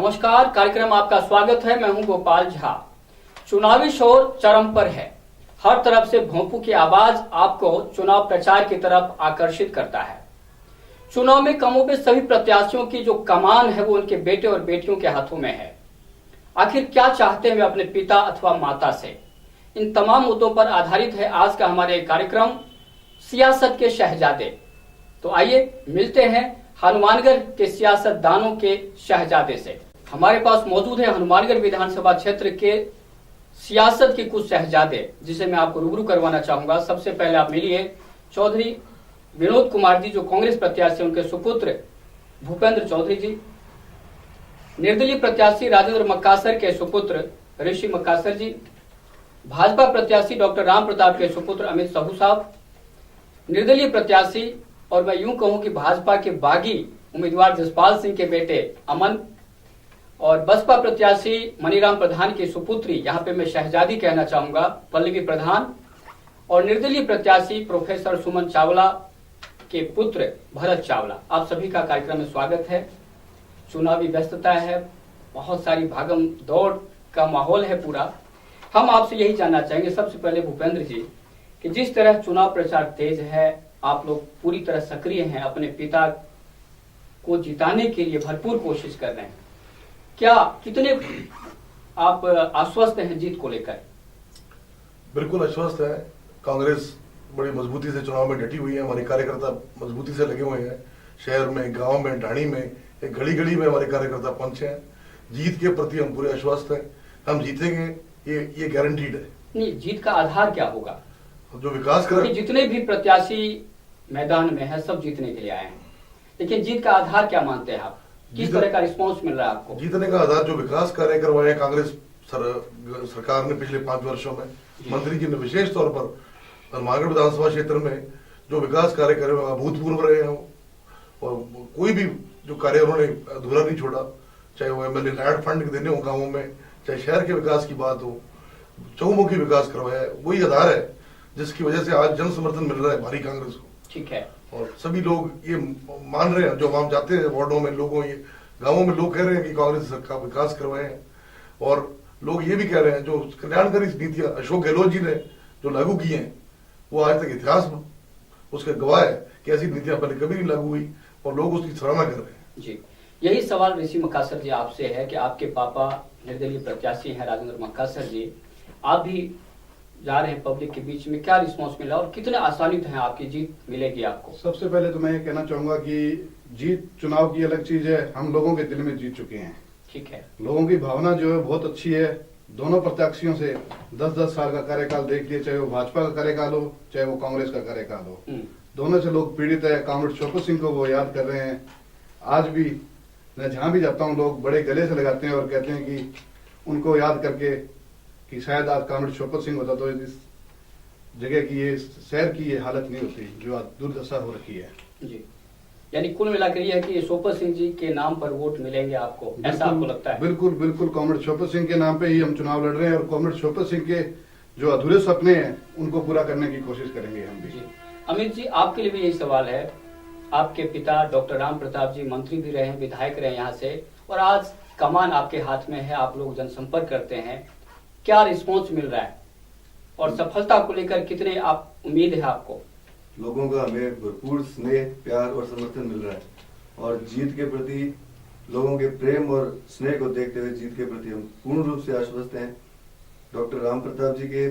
नमस्कार, कार्यक्रम आपका स्वागत है। मैं हूं गोपाल झा। चुनावी शोर चरम पर है। हर तरफ से भोंपू की आवाज आपको चुनाव प्रचार की तरफ आकर्षित करता है। चुनाव में कमोबेश सभी प्रत्याशियों की जो कमान है वो उनके बेटे और बेटियों के हाथों में है। आखिर क्या चाहते हैं वे अपने पिता अथवा माता से? इन तमाम मुद्दों पर आधारित है आज का हमारे कार्यक्रम सियासत के शहजादे। तो आइए मिलते हैं हनुमानगढ़ के सियासतदानों के शहजादे से। हमारे पास मौजूद है हनुमानगढ़ विधानसभा क्षेत्र के सियासत के कुछ शहजादे, जिसे मैं आपको रूबरू करवाना चाहूंगा। सबसे पहले आप मिलिए चौधरी विनोद कुमार जी, जो कांग्रेस प्रत्याशी, उनके सुपुत्र भूपेंद्र चौधरी जी। निर्दलीय प्रत्याशी राजेंद्र मक्कासर के सुपुत्र ऋषि मक्कासर जी। भाजपा प्रत्याशी डॉक्टर राम प्रताप के सुपुत्र अमित साहू साहब। निर्दलीय प्रत्याशी और मैं यूं कहूं कि भाजपा के बागी उम्मीदवार जसपाल सिंह के बेटे अमन, और बसपा प्रत्याशी मनीराम प्रधान की सुपुत्री, यहां पे मैं शहजादी कहना चाहूंगा, पल्लवी प्रधान, और निर्दलीय प्रत्याशी प्रोफेसर सुमन चावला के पुत्र भरत चावला। आप सभी का कार्यक्रम में स्वागत है। चुनावी व्यस्तता है, बहुत सारी भागम दौड़ का माहौल है पूरा। हम आपसे यही जानना चाहेंगे सबसे पहले भूपेंद्र जी, कि जिस तरह चुनाव प्रचार तेज है, आप लोग पूरी तरह सक्रिय हैं, अपने पिता को जिताने के लिए भरपूर कोशिश कर रहे हैं, कितने आप आश्वस्त हैं जीत को लेकर? बिल्कुल आश्वस्त है। कांग्रेस बड़ी मजबूती से चुनाव में डटी हुई है। हमारे कार्यकर्ता मजबूती से लगे हुए हैं। शहर में, गांव में, ढाणी में, एक घड़ी घड़ी में हमारे कार्यकर्ता पहुंचे हैं। जीत के प्रति हम पूरे आश्वस्त हैं। हम जीतेंगे, ये गारंटीड है। नहीं, जीत का आधार क्या होगा? जो विकास कर, जितने भी प्रत्याशी मैदान में है सब जीतने के लिए आए हैं, लेकिन जीत का आधार क्या मानते हैं आप? किस तरह का रिस्पॉन्स मिल रहा है आपको? जीतने का आधार जो विकास कार्य करवाए हैं कांग्रेस सरकार ने पिछले 5 वर्षों में, मंत्री जी ने विशेष तौर पर हनुमानगढ़ विधानसभा क्षेत्र में जो विकास कार्य करे अभूतपूर्व रहे हैं। और कोई भी जो कार्य उन्होंने अधूरा नहीं छोड़ा, चाहे वो एमएलए लैंड फंड देने हो गाँवों में, चाहे शहर के विकास की बात हो, चहुमुखी विकास करवाया है। वही आधार है जिसकी वजह से आज जन समर्थन मिल रहा है भारी कांग्रेस को। ठीक है। और सभी लोग ये मान रहे हैं, जो हम जाते हैं वार्डों में, लोगों ये गांवों में लोग कह रहे हैं कि कांग्रेस सरकार विकास करवाए हैं। और लोग ये भी कह रहे हैं जो कल्याणकारी नीतियां अशोक गहलोत जी ने जो लागू की हैं, वो आज तक इतिहास उसके गवाह है कि ऐसी नीतियां पहले कभी नहीं लागू हुई, और लोग उसकी सराहना कर रहे हैं। जी, यही सवाल ऋषि मक्कासर जी आपसे है कि आपके पापा निर्दलीय प्रत्याशी हैं राजेंद्र मक्कासर जी, आप भी जा रहे हैं पब्लिक के बीच में, क्या रिस्पांस मिला और कितने आसानित हैं आपकी जीत मिलेगी आपको? सबसे पहले तो मैं ये कहना चाहूंगा कि जीत चुनाव की अलग चीज है, हम लोगों के दिल में जीत चुके हैं। ठीक है। लोगों की भावना जो है बहुत अच्छी है। दोनों प्रत्याशियों से 10-10 साल का कार्यकाल देख लिया, चाहे वो भाजपा का कार्यकाल हो चाहे वो कांग्रेस का कार्यकाल हो, दोनों से लोग पीड़ित है। कॉमरेड शोकत सिंह को वो याद कर रहे हैं। आज भी मैं जहां भी जाता हूं लोग बड़े गले से लगाते हैं और कहते हैं कि उनको याद करके कि शायद आज कॉमरेड शोकत सिंह होता तो इस जगह की, ये शहर की ये हालत नहीं होती जो आज दुर्दशा हो रखी है। जी, यानी कुल मिलाकर ये है कि शोकत सिंह जी के नाम पर वोट मिलेंगे आपको, ऐसा आपको लगता है? बिल्कुल बिल्कुल, कॉमरेड शोकत सिंह के नाम पे ही हम चुनाव लड़ रहे हैं, और कॉमरेड शोकत सिंह के जो अधूरे सपने हैं उनको पूरा करने की कोशिश करेंगे हम भी। अमित जी, आपके लिए भी यही सवाल है। आपके पिता डॉक्टर राम प्रताप जी मंत्री भी रहे, विधायक रहे यहाँ से, और आज कमान आपके हाथ में है, आप लोग जनसंपर्क करते हैं, क्या रिस्पॉन्स मिल रहा है और सफलता को लेकर कितने आप उम्मीद है आपको? लोगों का हमें भरपूर स्नेह, प्यार और समर्थन मिल रहा है, और जीत के प्रति लोगों के प्रेम और स्नेह को देखते हुए जीत के प्रति हम पूर्ण रूप से आश्वस्त हैं। डॉक्टर राम प्रताप जी के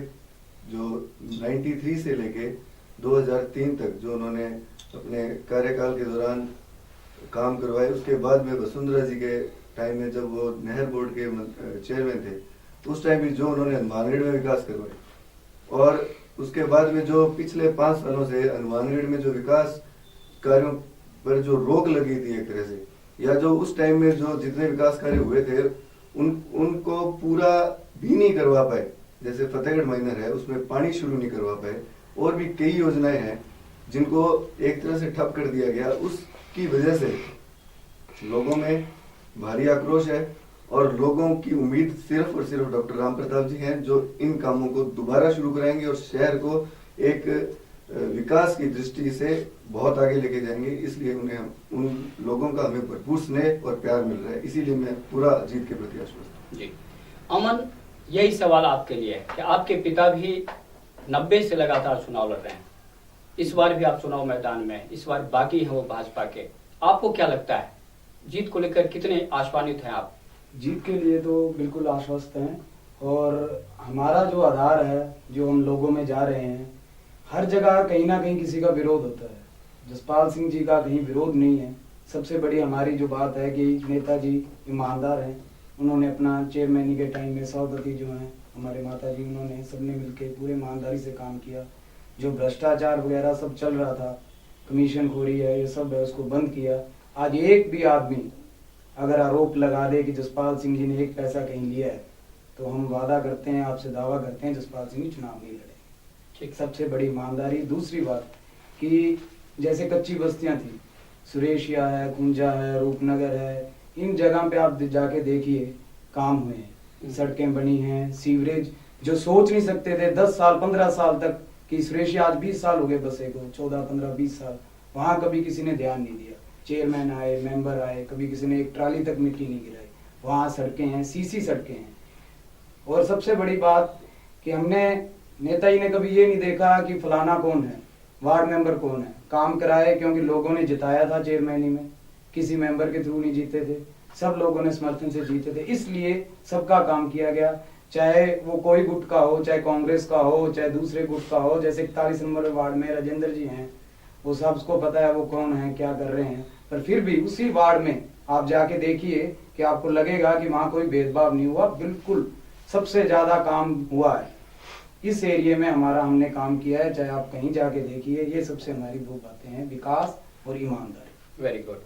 जो 93 से लेके 2003 तक जो उन्होंने अपने कार्यकाल के दौरान काम करवाए, उसके बाद में वसुंधरा जी के टाइम में जब वो नहर बोर्ड के चेयरमैन थे, उस टाइम भी जो उन्होंने हनुमानगढ़ में विकास करवाए, और उसके बाद में जो पिछले 5 सालों से हनुमानगढ़ में जो विकास कार्यों पर जो रोक लगी थी एक तरह से, या जो उस टाइम में जो जितने विकास कार्य हुए थे उनको पूरा भी नहीं करवा पाए। जैसे फतेहगढ़ माइनर है, उसमें पानी शुरू नहीं करवा पाए, और भी कई योजनाएं हैं जिनको एक तरह से ठप कर दिया गया। उसकी वजह से लोगों में भारी आक्रोश है, और लोगों की उम्मीद सिर्फ और सिर्फ डॉक्टर राम प्रताप जी हैं, जो इन कामों को दोबारा शुरू कराएंगे और शहर को एक विकास की दृष्टि से बहुत आगे लेके जाएंगे। इसलिए उन लोगों का हमें भरपूर स्नेह और प्यार मिल रहा है, इसीलिए मैं पूरा जीत के प्रति आश्वस्त हूँ। जी अमन, यही सवाल आपके लिए है कि आपके पिता भी 90 से लगातार चुनाव लड़ रहे हैं, इस बार भी आप चुनाव मैदान में, इस बार बागी है वो भाजपा के, आपको क्या लगता है जीत को लेकर कितने आश्वानित हैं आप? जीत के लिए तो बिल्कुल आश्वस्त हैं, और हमारा जो आधार है, जो हम लोगों में जा रहे हैं, हर जगह कहीं ना कहीं किसी का विरोध होता है। जसपाल सिंह जी का कहीं विरोध नहीं है। सबसे बड़ी हमारी जो बात है कि नेताजी ईमानदार हैं, उन्होंने अपना चेयरमैनी के टाइम में सौदती जो हैं हमारे माता जी, उन्होंने सबने मिलकर पूरे ईमानदारी से काम किया। जो भ्रष्टाचार वगैरह सब चल रहा था, कमीशन खोरी है, ये सब है, उसको बंद किया। आज एक भी आदमी अगर आरोप लगा दे कि जसपाल सिंह जी ने एक पैसा कहीं लिया है, तो हम वादा करते हैं, आपसे दावा करते हैं, जसपाल सिंह जी चुनाव नहीं लड़े। ठीक, सबसे बड़ी ईमानदारी। दूसरी बात कि जैसे कच्ची बस्तियां थी, सुरेशिया है, कुंजा है, रूपनगर है, इन जगह पे आप जाके देखिए काम हुए हैं, सड़कें बनी हैं, सीवरेज जो सोच नहीं सकते थे 10 साल 15 साल तक कि सुरेशिया, आज 20 साल हो गए बसे को, 14 15 20 साल, वहां कभी किसी ने ध्यान नहीं दिया। चेयरमैन आए, मेंबर आए, कभी किसी ने एक ट्राली तक मिट्टी नहीं गिराई। वहां सड़कें हैं, सीसी सड़कें हैं। और सबसे बड़ी बात कि हमने, नेता जी ने कभी ये नहीं देखा कि फलाना कौन है, वार्ड मेंबर कौन है, काम कराए, क्योंकि लोगों ने जिताया था चेयरमैनी में, किसी मेंबर के थ्रू नहीं जीते थे, सब लोगों ने समर्थन से जीते थे, इसलिए सबका काम किया गया। चाहे वो कोई गुट का हो, चाहे कांग्रेस का हो, चाहे दूसरे गुट का हो। जैसे 41 नंबर वार्ड में राजेंद्र जी हैं, वो सबको पता है वो कौन है, क्या कर रहे हैं, पर फिर भी उसी वार्ड में आप जाके देखिए कि आपको लगेगा कि वहां कोई भेदभाव नहीं हुआ। बिल्कुल सबसे ज्यादा काम हुआ है इस एरिया में, हमारा हमने काम किया है। चाहे आप कहीं जाके देखिए, ये सबसे हमारी दो बातें हैं, विकास और ईमानदारी। Very good.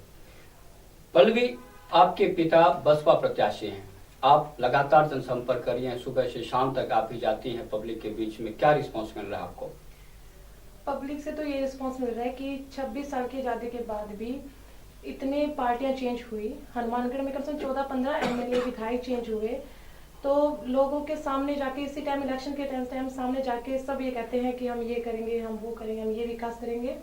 पल्लवी, आपके पिता बसपा प्रत्याशी हैं, आप लगातार जनसंपर्क कर रही हैं, सुबह से शाम तक आप भी जाती हैं पब्लिक के बीच में, क्या रिस्पॉन्स मिल रहा है आपको? पब्लिक से तो ये रिस्पॉन्स मिल रहा है कि 26 साल की आज़ादी के बाद भी इतने पार्टियां चेंज हुई, हनुमानगढ़ में कम से कम 14-15 एमएलए विधायक चेंज हुए, तो लोगों के सामने जाके इसी टाइम, इलेक्शन के टाइम सामने जाके सब ये कहते हैं कि हम ये करेंगे, हम वो करेंगे, हम ये विकास करेंगे।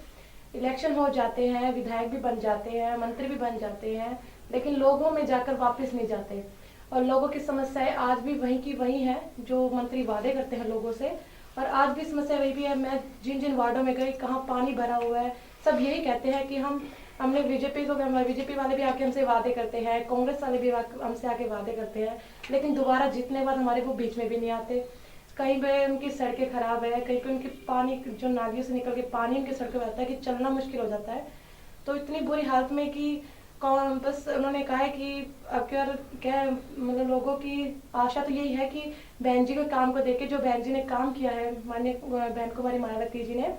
इलेक्शन हो जाते हैं, विधायक भी बन जाते हैं, मंत्री भी बन जाते हैं, लेकिन लोगों में जाकर वापस नहीं जाते। और लोगों की समस्याएं आज भी वहीं की वहीं है, जो मंत्री वादे करते हैं लोगों से, और आज भी समस्या वही भी है। मैं जिन जिन वार्डों में गई, कहाँ पानी भरा हुआ है, सब यही कहते हैं कि हमने बीजेपी वाले भी आके हमसे वादे करते हैं, कांग्रेस वाले भी हमसे आके वादे करते हैं, लेकिन दोबारा जीतने के बाद हमारे वो बीच में भी नहीं आते। कहीं पे उनकी सड़कें खराब है, कहीं पे उनकी पानी जो नालियों से निकल के पानी उनकी सड़कों में आता है कि चलना मुश्किल हो जाता है। तो इतनी बुरी हालत में कि कौन, बस उन्होंने कहा है कि अगर क्या मतलब लोगों की आशा तो यही है कि बहन जी के काम को देख के, जो बहन जी ने काम किया है, माननीय बहन कुमारी मायावती जी ने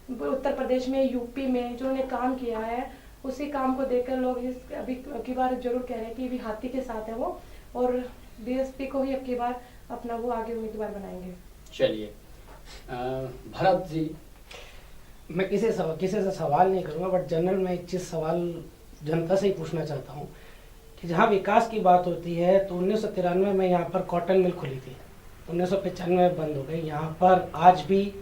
उत्तर प्रदेश में, यूपी में जो उन्होंने काम किया है, उसी काम को देखकर लोग अभी की बार जरूर कह रहे हैं कि अभी हाथी के साथ है वो, और बीएसपी को ही अब की बार अपना वो आगे उम्मीदवार बनाएंगे। चलिए भरत जी, मैं किसी से सवाल नहीं करूंगा, बट जनरल मैं एक चीज सवाल जनता से ही पूछना चाहता हूँ कि जहाँ विकास की बात होती है, तो 1993 में यहाँ पर कॉटन मिल खुली थी, 1995 में बंद हो गई। यहाँ पर आज भी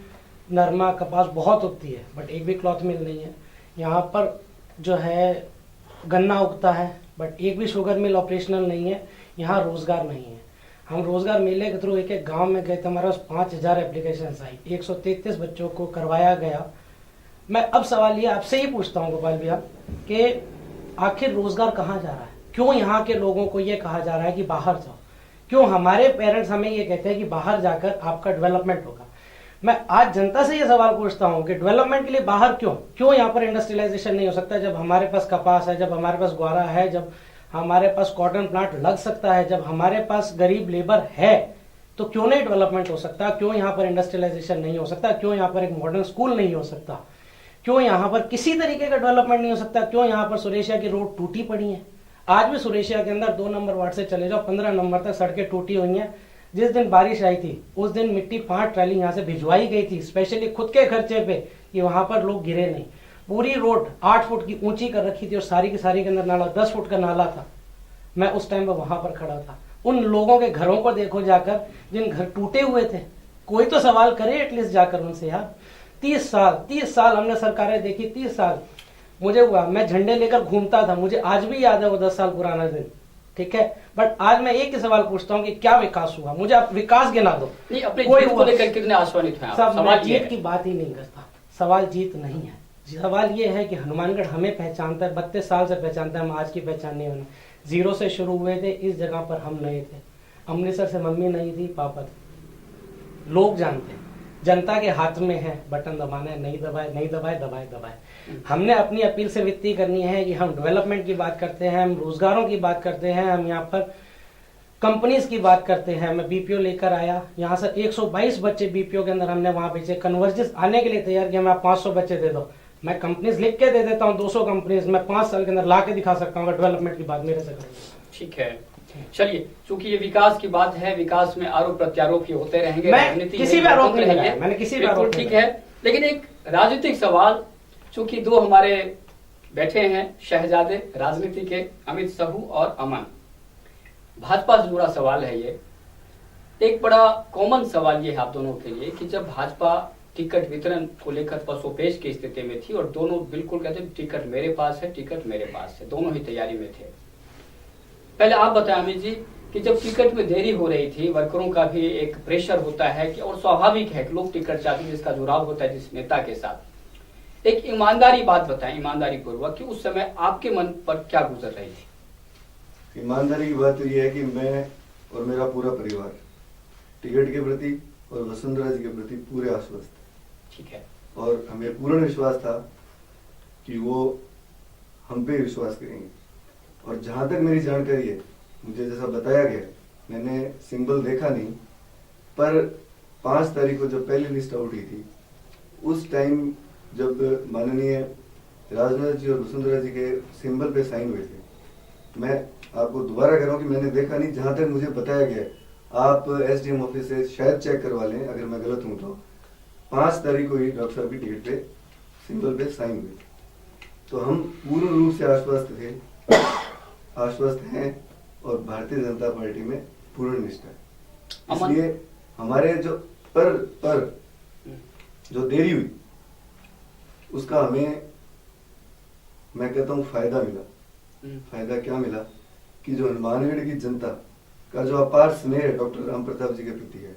नरमा कपास बहुत उगती है, बट एक भी क्लॉथ मिल नहीं है। यहाँ पर जो है गन्ना उगता है, बट एक भी शुगर मिल ऑपरेशनल नहीं है। यहाँ रोजगार नहीं है। हम रोजगार मेले के थ्रू एक एक गांव में गए थे, हमारे पास 5000 एप्लीकेशन आई, 133 बच्चों को करवाया गया। मैं अब सवाल ये आपसे ही पूछता हूँ गोपाल भैया कि आखिर रोजगार कहाँ जा रहा है? क्यों यहाँ के लोगों को ये कहा जा रहा है कि बाहर जाओ? क्यों हमारे पेरेंट्स हमें ये कहते हैं कि बाहर जाकर आपका डेवलपमेंट होगा? मैं आज जनता से ये सवाल पूछता हूँ कि डेवलपमेंट के लिए बाहर क्यों यहाँ पर इंडस्ट्रियलाइजेशन नहीं हो सकता? जब हमारे पास कपास है, जब हमारे पास ग्वारा है, जब हमारे पास कॉटन प्लांट लग सकता है, जब हमारे पास गरीब लेबर है, तो क्यों नहीं डेवलपमेंट हो सकता? क्यों यहाँ पर इंडस्ट्रियलाइजेशन नहीं हो सकता? क्यों यहाँ पर एक मॉडर्न स्कूल नहीं हो सकता? क्यों यहाँ पर किसी तरीके का डेवलपमेंट नहीं हो सकता? क्यों यहाँ पर सुरेशिया की रोड टूटी पड़ी है? आज भी सुरेशिया के अंदर 2 नंबर वार्ड से चले जाओ, 15 नंबर तक सड़कें टूटी हुई हैं। जिस दिन बारिश आई थी उस दिन मिट्टी 5 ट्राली यहाँ से भिजवाई गई थी, स्पेशली खुद के खर्चे पे, कि वहां पर लोग गिरे नहीं। पूरी रोड 8 फुट की ऊंची कर रखी थी और सारी की सारी के अंदर नाला 10 फुट का नाला था। मैं उस टाइम पर वहां पर खड़ा था। उन लोगों के घरों को देखो जाकर, जिन घर टूटे हुए थे, कोई तो सवाल करे एटलीस्ट जाकर उनसे यार। 30 साल हमने सरकारें देखी, 30 साल मुझे हुआ, मैं झंडे लेकर घूमता था, मुझे आज भी याद है वो 10 साल पुराना दिन, ठीक है। बट आज मैं एक ही सवाल पूछता हूँ कि क्या विकास हुआ, मुझे आप विकास गिना दो। नहीं, अपने जीत को लेकर कितने आश्वासित हैं आप? सब, सवाल मैं ये जीत है। की बात ही नहीं करता, सवाल जीत नहीं है। सवाल ये है कि हनुमानगढ़ हमें पहचानता है, 32 साल से पहचानता है, हम आज की पहचान नहीं होने। 0 से शुरू हुए थे, इस जगह पर हम नए थे। अमृतसर से मम्मी नहीं थी, पापा थे। लोग जानते हैं, जनता के हाथ में है, बटन दबाना है, नहीं दबाए नहीं दबाए, दबाए दबाए। हमने अपनी अपील से विनती करनी है कि हम डेवलपमेंट की बात करते हैं, हम रोजगारों की बात करते हैं, हम यहाँ पर कंपनीज की बात करते हैं। मैं बीपीओ लेकर आया, यहाँ से 122 बच्चे बीपीओ के अंदर हमने वहां भेजे, कन्वर्जेंस आने के लिए तैयार किया। मैं 500 बच्चे दे दो, मैं कंपनीज लिख के दे देता हूँ, 200 कंपनीज मैं 5 साल के अंदर ला के दिखा सकता हूँ अगर डेवलपमेंट की बात मेरे से करेंगे। ठीक है, चलिए, चूंकि ये विकास की बात है, विकास में आरोप प्रत्यारोप ही होते रहेंगे, मैं राजनीति किसी में पे आरोप होते नहीं लगाया, रहेंगे। मैंने किसी पे बिल्कुल आरोप नहीं ठीक है, लेकिन एक राजनीतिक सवाल, चूंकि दो हमारे बैठे हैं शहजादे राजनीति के, अमित साहू और अमन, भाजपा से जुड़ा सवाल है ये। एक बड़ा कॉमन सवाल ये है आप दोनों के लिए कि जब भाजपा टिकट वितरण को लेकर पसोपेश की स्थिति में थी और दोनों बिल्कुल कहते टिकट मेरे पास है, टिकट मेरे पास है, दोनों ही तैयारी में थे। पहले आप बताएं अमित जी कि जब टिकट में देरी हो रही थी, वर्करों का भी एक प्रेशर होता है कि, और स्वाभाविक है कि लोग टिकट चाहते हैं, जिसका जुड़ाव होता है जिस नेता के साथ। एक ईमानदारी बात बताएं, ईमानदारी पूर्वक, कि उस समय आपके मन पर क्या गुजर रही थी? ईमानदारी की बात तो ये है कि मैं और मेरा पूरा परिवार टिकट के प्रति और वसुंधरा जी के प्रति पूरे आश्वस्त थे। ठीक है। और हमें पूर्ण विश्वास था कि वो हम पे विश्वास करेंगे। और जहां तक मेरी जानकारी है, मुझे जैसा बताया गया, मैंने सिंबल देखा नहीं, पर 5 तारीख को जब पहली लिस्ट आउट हुई थी, उस टाइम जब माननीय राजनाथ जी और वसुंधरा जी के सिंबल पे साइन हुए थे, मैं आपको दोबारा कह रहा हूँ कि मैंने देखा नहीं, जहां तक मुझे बताया गया, आप एसडीएम ऑफिस से शायद चेक करवा लें अगर मैं गलत हूं तो, 5 तारीख को ही डॉक्टर साहब की टिकट पे सिंबल पे साइन हुए। तो हम पूर्ण रूप से आश्वस्त हैं और भारतीय जनता पार्टी में पूर्ण निष्ठा है। इसलिए हमारे जो पर जो देरी हुई उसका हमें, मैं कहता हूँ, फायदा मिला। फायदा क्या मिला कि जो हनुमानगढ़ की जनता का जो अपार स्नेह डॉक्टर राम प्रताप जी के प्रति है,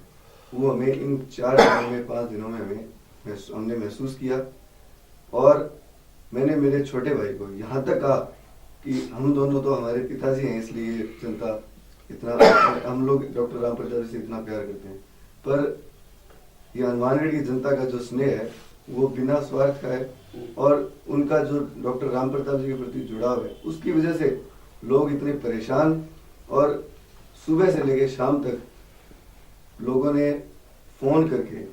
वो हमें इन 4 दिनों में 5 दिनों में हमने महसूस किया। और मैंने मेरे छोटे भाई को यहाँ तक कहा कि हम दोनों तो हमारे पिताजी हैं, इसलिए जनता इतना, हम लोग डॉक्टर राम प्रताप जी से इतना प्यार करते हैं, पर ये हनुमानगढ़ की जनता का जो स्नेह है वो बिना स्वार्थ का है। और उनका जो डॉक्टर राम प्रताप जी के प्रति जुड़ाव है, उसकी वजह से लोग इतने परेशान, और सुबह से लेकर शाम तक लोगों ने फोन करके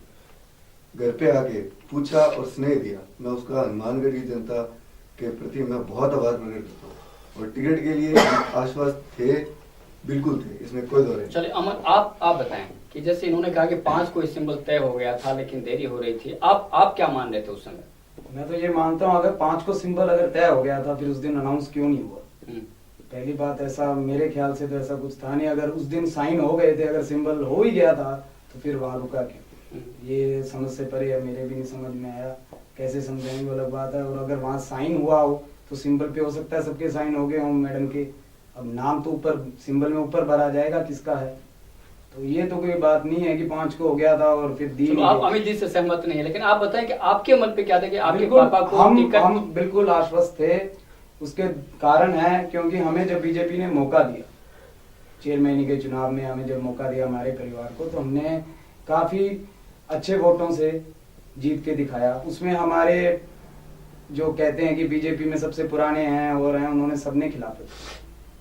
घर पे आके पूछा और स्नेह दिया। मैं उसका हनुमानगढ़ की जनता के प्रति मैं बहुत आभार प्रकट करता हूँ। और टिकट के लिए आश्वस्त थे, बिल्कुल थे, इसमें कोई दो नहीं। चलिए अमन, आप बताएं कि जैसे इन्होंने कहा कि 5 को सिंबल तय हो गया था लेकिन देरी हो रही थी, आप क्या मान रहे थे उस समय? मैं तो ये मानता हूँ, अगर 5 को सिंबल अगर तय हो गया था, फिर उस दिन अनाउंस क्यों नहीं हुआ? पहली बात, ऐसा मेरे ख्याल से तो ऐसा कुछ था नहीं। अगर उस दिन साइन हो गए थे, अगर सिंबल हो ही गया था, तो फिर वहां रुका क्यों? ये समझ से परे है, मेरे भी नहीं समझ में आया। कैसे समझाएंगे वो अलग बात है। और अगर वहां साइन हुआ हो तो सिंबल पे हो सकता है सबके साइन हो गए हों मैडम के, अब नाम तो ऊपर सिंबल में ऊपर भरा जाएगा किसका है। तो ये तो कोई बात नहीं है कि 5 को हो गया था और फिर दी। आप अमित जी से सहमत नहीं है, लेकिन आप बताएं कि आपके मन पे क्या था कि आपके पापा को हम बिल्कुल आश्वस्त थे। उसके कारण है क्योंकि हमें जब बीजेपी ने मौका दिया, चेयरमैन के चुनाव में हमें जब मौका दिया हमारे परिवार को, तो हमने काफी अच्छे वोटों से जीत के दिखाया। उसमें हमारे जो कहते हैं कि बीजेपी में सबसे पुराने हैं और हैं, उन्होंने सबने खिलाफ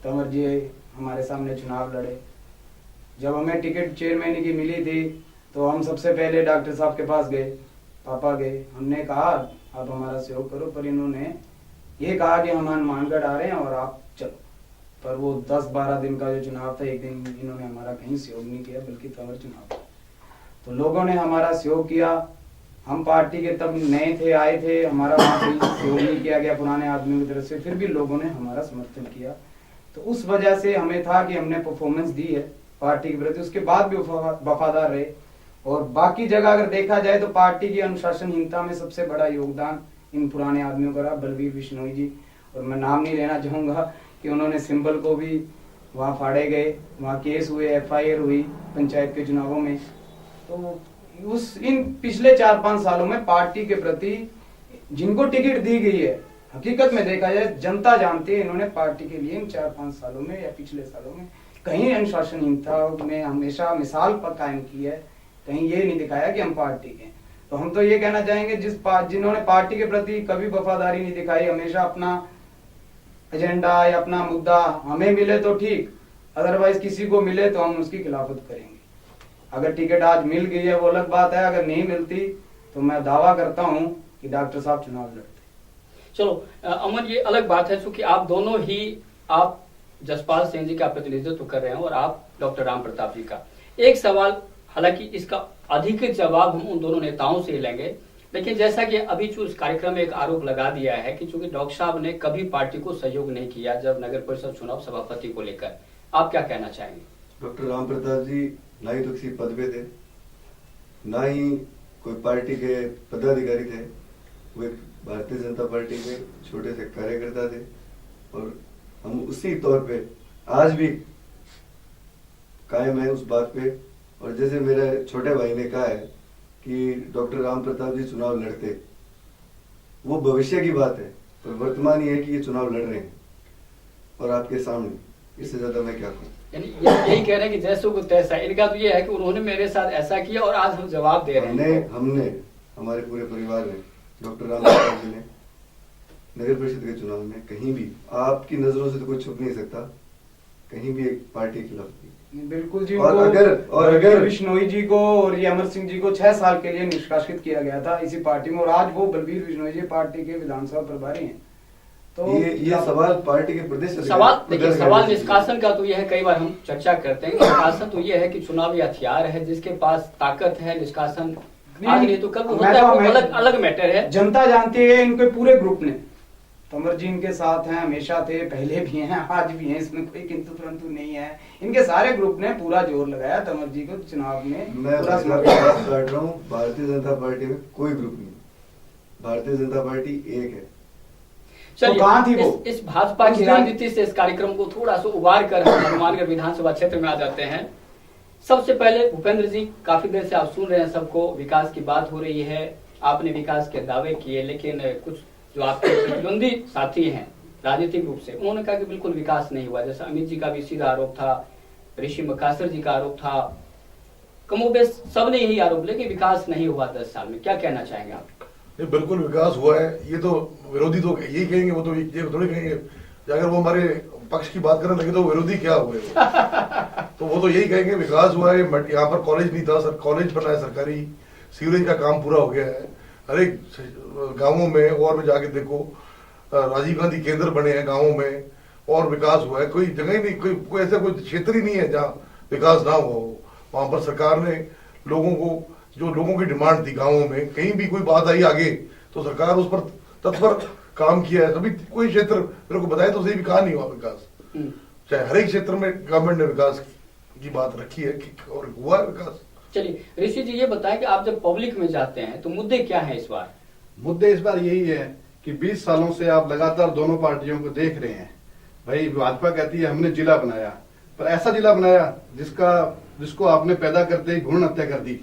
तंवर जी हमारे सामने चुनाव लड़े। जब हमें टिकट चेयरमैन की मिली थी तो हम सबसे पहले डॉक्टर साहब के पास गए, पापा गए, हमने कहा आप हमारा सहयोग करो, पर इन्होंने ये कहा कि हम हनुमानगढ़ आ रहे हैं और आप चलो। पर वो 10-12 दिन का जो चुनाव था, एक दिन इन्होंने हमारा कहीं सहयोग नहीं किया, बल्कि तंवर चुनाव। तो लोगों ने हमारा सहयोग किया। हम पार्टी के तब नए थे, आए थे, हमारा वहाँ सहयोग नहीं किया गया पुराने आदमियों की तरफ से, फिर भी लोगों ने हमारा समर्थन किया। तो उस वजह से हमें था कि हमने परफॉर्मेंस दी है पार्टी के प्रति, उसके बाद भी वफादार रहे। और बाकी जगह अगर देखा जाए तो पार्टी की अनुशासनहीनता में सबसे बड़ा योगदान इन पुराने आदमियों का रहा, बलवीर बिश्नोई जी। और मैं नाम नहीं लेना चाहूंगा कि उन्होंने सिंबल को भी वहाँ फाड़े गए, वहाँ केस हुए, FIR हुई पंचायत के चुनावों में। तो इन पिछले 4-5 सालों में पार्टी के प्रति जिनको टिकट दी गई है, हकीकत में देखा जाए जनता जानती है इन्होंने पार्टी के लिए इन 4-5 सालों में या पिछले सालों में कहीं अनुशासनहीनता में हमेशा मिसाल पर कायम की है, कहीं ये नहीं दिखाया कि हम पार्टी के। तो हम तो ये कहना चाहेंगे जिन्होंने पार्टी के प्रति कभी वफादारी नहीं दिखाई, हमेशा अपना एजेंडा या अपना मुद्दा हमें मिले तो ठीक, अदरवाइज किसी को मिले तो हम उसकी खिलाफत करेंगे। अगर टिकट आज मिल गई है वो अलग बात है, अगर नहीं मिलती तो मैं दावा करता हूं कि डॉक्टर साहब चुनाव लड़ते। चलो अमन, ये अलग बात है क्योंकि आप दोनों ही, आप जसपाल सिंह जी का प्रतिनिधित्व कर रहे हैं और आप डॉक्टर राम प्रताप जी का। एक सवाल, हालांकि इसका अधिकृत जवाब हम उन दोनों नेताओं से लेंगे, लेकिन जैसा कि अभी जो इस कार्यक्रम में एक आरोप लगा दिया है कि चूंकि डॉक्टर साहब ने कभी पार्टी को सहयोग नहीं किया जब नगर परिषद चुनाव सभापति को लेकर, आप क्या कहना चाहेंगे? डॉक्टर राम प्रताप जी ना ही तो किसी पद पे थे, ना ही कोई पार्टी के पदाधिकारी थे, वो एक भारतीय जनता पार्टी के छोटे से कार्यकर्ता थे। और हम उसी तौर पे आज भी कायम है उस बात पे। और जैसे मेरे छोटे भाई ने कहा है कि डॉक्टर राम प्रताप जी चुनाव लड़ते, वो भविष्य की बात है, पर वर्तमान ये है कि ये चुनाव लड़ रहे हैं और आपके सामने, इससे ज्यादा मैं क्या कहूँ। यानी यही कह रहे हैं कि जैसे को तैसा, इनका तो ये है कि उन्होंने मेरे साथ ऐसा किया और आज हम जवाब दे रहे हैं। हमने हमारे पूरे परिवार ने, डॉक्टर राम प्रताप जी ने नगर परिषद के चुनाव में कहीं भी, आपकी नजरों से तो कोई छुप नहीं सकता, कहीं भी एक पार्टी के खिलाफ बिल्कुल जी। और अगर बिश्नोई जी को और ये अमर सिंह जी को 6 साल के लिए निष्कासित किया गया था इसी पार्टी में, और आज वो बलवीर बिश्नोई जी पार्टी के विधानसभा प्रभारी हैं। तो ये सवाल पार्टी के प्रदेश सवाल, देखिए सवाल निष्कासन का तो ये है, कई बार हम चर्चा करते हैं, निष्कासन तो ये है कि चुनावी हथियार है जिसके पास ताकत है, निष्कासन आज नहीं तो कल होता है, वो अलग मैटर है। जनता जानती है इनके पूरे ग्रुप ने, तंवर जी इनके साथ हैं, हमेशा थे, पहले भी हैं, आज भी हैं, इसमें कोई किंतु परंतु नहीं है। इनके सारे ग्रुप ने पूरा जोर लगाया तंवर जी को चुनाव में। मैं बात कर रहा हूँ, भारतीय जनता पार्टी में कोई ग्रुप नहीं, भारतीय जनता पार्टी एक है। चलिए, तो कहाँ थी वो? इस भाजपा की राजनीति से इस कार्यक्रम को थोड़ा सा उबार कर हम हनुमानगढ़ विधानसभा क्षेत्र में आ जाते हैं। सबसे पहले भूपेंद्र जी, काफी देर से आप सुन रहे हैं, सबको विकास की बात हो रही है, आपने विकास के दावे किए, लेकिन कुछ जो आपके प्रतिद्वंदी साथी हैं राजनीतिक रूप से, उन्होंने कहा कि बिल्कुल विकास नहीं हुआ। जैसा अमित जी का भी सीधा आरोप था, ऋषि मकासर जी का आरोप था, कमोबेश सबने यही आरोप लिया कि विकास नहीं हुआ 10 साल में। क्या कहना चाहेंगे आप? नहीं, बिल्कुल विकास हुआ है। ये तो विरोधी तो यही कहेंगे, वो तो ये थोड़ी कहेंगे। अगर वो हमारे पक्ष की बात करने लगे तो विरोधी क्या हुए तो वो तो यही कहेंगे विकास हुआ है। यहाँ पर कॉलेज नहीं था, सर कॉलेज बना है सरकारी, सीवरेज का काम पूरा हो गया है, हर एक गाँवों में और में जाके देखो, राजीव गांधी केंद्र बने हैं गाँवों में, और विकास हुआ है। कोई जगह ही नहीं, कोई ऐसा कोई क्षेत्र ही नहीं है जहाँ विकास ना हुआ हो। वहां पर सरकार ने लोगों को, जो लोगों की डिमांड थी गाँवों में, कहीं भी कोई बात आई आगे तो सरकार उस पर तत्पर काम किया है। कभी कोई क्षेत्र मेरे को बताए तो सही भी कहा नहीं हुआ विकास, चाहे हर एक क्षेत्र में गवर्नमेंट ने विकास की बात रखी है और हुआ है विकास। चलिए ऋषि जी, ये बताएं कि आप जब पब्लिक में जाते हैं तो मुद्दे क्या हैं इस बार? मुद्दे इस बार यही है कि 20 सालों से आप लगातार दोनों पार्टियों को देख रहे हैं। भाई भाजपा कहती है हमने जिला बनाया, पर ऐसा जिला बनाया जिसको आपने पैदा करते ही भ्रूण हत्या कर दी,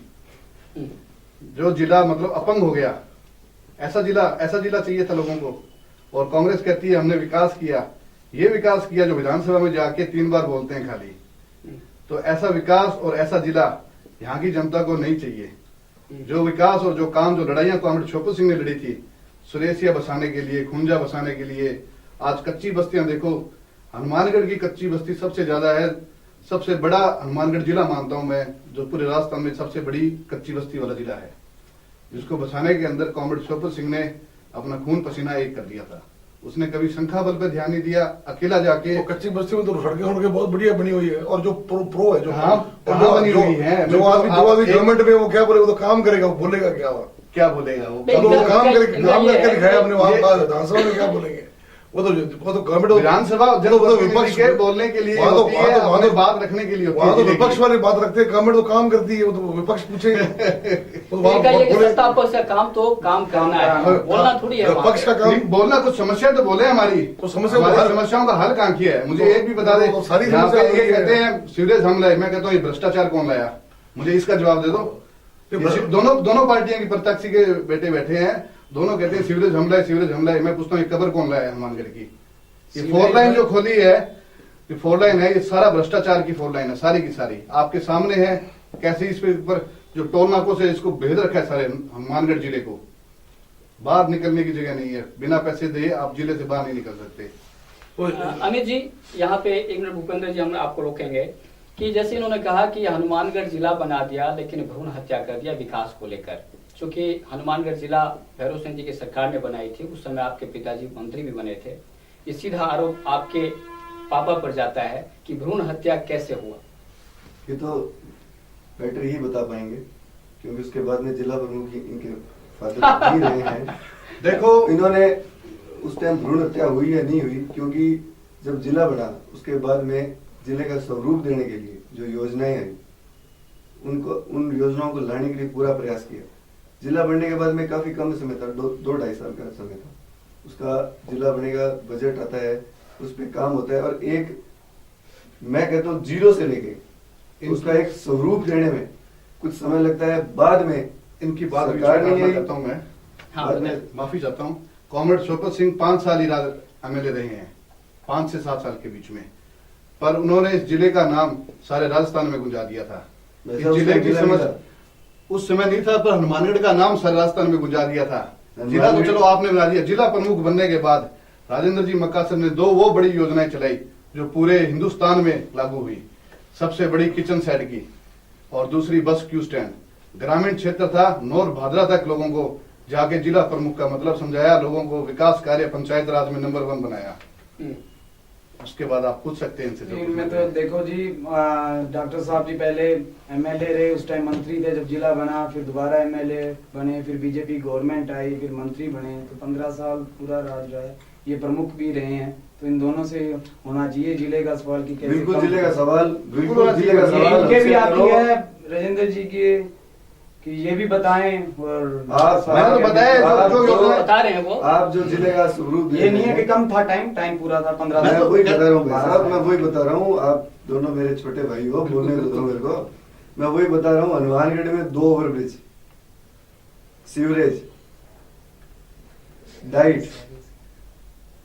जो जिला मतलब अपंग हो गया। ऐसा जिला चाहिए था लोगों को। और कांग्रेस कहती है हमने विकास किया, ये विकास किया जो विधानसभा में जाके 3 बार बोलते हैं खाली। तो ऐसा विकास और ऐसा जिला यहाँ की जनता को नहीं चाहिए। जो विकास और जो काम, जो लड़ाइयां कॉमरेड छोटू सिंह ने लड़ी थी सुरेसिया बसाने के लिए, खुंजा बसाने के लिए, आज कच्ची बस्तियां देखो, हनुमानगढ़ की कच्ची बस्ती सबसे ज्यादा है। सबसे बड़ा हनुमानगढ़ जिला मानता हूं मैं, जो पूरे राजस्थान में सबसे बड़ी कच्ची बस्ती वाला जिला है, जिसको बसाने के अंदर कॉमरेड छोटू सिंह ने अपना खून पसीना एक कर दिया था। उसने कभी संख्या बल पे ध्यान नहीं दिया, अकेला जाके। तो कच्ची बस्ती में तो सड़कें बहुत बढ़िया बनी हुई है, और जो प्रो है, जो बनी हुई है, जो आदमी गवर्नमेंट में, वो क्या बोले, वो तो काम करेगा, वो बोलेगा क्या बोलेगा वो वो काम करके दिखाया अपने विधानसभा में, क्या बोलेंगे। वो तो गवर्नमेंट विधानसभा विपक्ष के बोलने के लिए वहाँ होती है, वहाँ अपनी बात रखने के लिए होती वहाँ है। तो विपक्ष वाली बात रखते हैं, गवर्नमेंट तो काम करती है, वो तो विपक्ष पूछेंगे। सत्ता पक्ष का काम तो काम करना है, बोलना थोड़ी है। विपक्ष का काम बोलना, कुछ समस्या तो बोले हमारी, तो समस्याओं का हल कहाँ किया है? मुझे एक भी बता दे। सारी यहाँ पे ये कहते हैं सीवरेज हम लाए, मैं कहता हूँ ये भ्रष्टाचार कौन लाया? मुझे इसका जवाब दे दो। दोनों पार्टियां की प्रत्याशी के बेटे बैठे हैं, दोनों कहते हैं सीवरेज हमला है। मैं पूछता हूँ ये कब्र कौन लाया है हनुमानगढ़ की? ये 4 लाइन जो खोली है, ये 4 लाइन है, ये सारा भ्रष्टाचार की 4 लाइन है, सारी की सारी आपके सामने है। कैसे इस पे ऊपर जो टोल नाकों से इसको भेद रखा है सारे हनुमानगढ़ जिले को, बाहर निकलने की जगह नहीं है, बिना पैसे दे आप जिले से बाहर नहीं निकल सकते। अमित जी, यहाँ पे एक मिनट भूपेंद्र जी, हम आपको रोकेंगे कि जैसे इन्होंने कहा कि हनुमानगढ़ जिला बना दिया लेकिन भ्रूण हत्या कर दिया विकास को लेकर। चूंकि हनुमानगढ़ जिला भैरव सिंह जी की सरकार ने बनाई थी, उस समय आपके पिताजी मंत्री भी बने थे। ये सीधा आरोप आपके पापा पर जाता है कि भ्रूण हत्या कैसे हुआ। ये तो बेटर ही बता पाएंगे, क्योंकि उसके बाद में जिला प्रमुख इनके फादर भी रहे हैं। देखो, इन्होंने उस टाइम भ्रूण हत्या हुई या नहीं हुई, क्योंकि जब जिला बना उसके बाद में जिले का स्वरूप देने के लिए जो योजनाएं आई, उन योजनाओं को लाने के लिए पूरा प्रयास किया। जिला बनने के बाद में काफी कम समय था, 2-2.5 साल का समय था। उसका जिला बनेगा, बजट आता है, उस पर काम होता है, और एक मैं कहता हूँ 0 से लेके उसका एक स्वरूप देने में कुछ समय लगता है। बाद में इनकी बात सरकार नहीं करता हूँ मैं, हाँ, माफी चाहता हूँ। कॉमरेड शोकत सिंह 5 साल एमएलए रहे हैं, 5 से 7 साल के बीच में, पर उन्होंने इस जिले का नाम सारे राजस्थान में गुंजा दिया था। इस जिले की समझ उस समय नहीं था, पर हनुमानगढ़ का नाम सारे राजस्थान में गुंजा दिया था। जिला तो चलो आपने बना दिया। जिला प्रमुख बनने के बाद राजेंद्र जी मक्कासर ने 2 वो बड़ी योजनाएं चलाई जो पूरे हिंदुस्तान में लागू हुई। सबसे बड़ी किचन सेट की, और दूसरी बस क्यू स्टैंड। ग्रामीण क्षेत्र था, नौर भादरा तक लोगों को जाके जिला प्रमुख का मतलब समझाया, लोगों को विकास कार्य पंचायत राज में नंबर 1 बनाया। उसके बाद आप पूछ सकते हैं इनसे। इनमें तो देखो जी, डॉक्टर साहब जी पहले एमएलए रहे, उस टाइम मंत्री थे जब जिला बना, फिर दोबारा एमएलए बने, फिर बीजेपी गवर्नमेंट आई, फिर मंत्री बने, तो 15 साल पूरा राज रहा है। ये प्रमुख भी रहे हैं, तो इन दोनों से होना चाहिए जिले का सवाल की कैसे। बिल्कुल जिले का सवाल, बिल्कुल जिले का सवाल इनके भी आती है राजेंद्र जी की कि ये भी बताएं। और मैंने तो बताया जो बता रहे हैं वो, आप जो जिले का स्वरूप, ये नहीं है कि कम था टाइम पूरा था 15 मैं साल। वही बता रहा हूँ भाई साहब, मैं वही बता रहा हूँ। आप दोनों मेरे छोटे भाई हो, बोलने दो मेरे को। मैं वही बता रहा हूँ, हनुमानगढ़ में 2 ओवरब्रिज, सीवरेज, डाइट।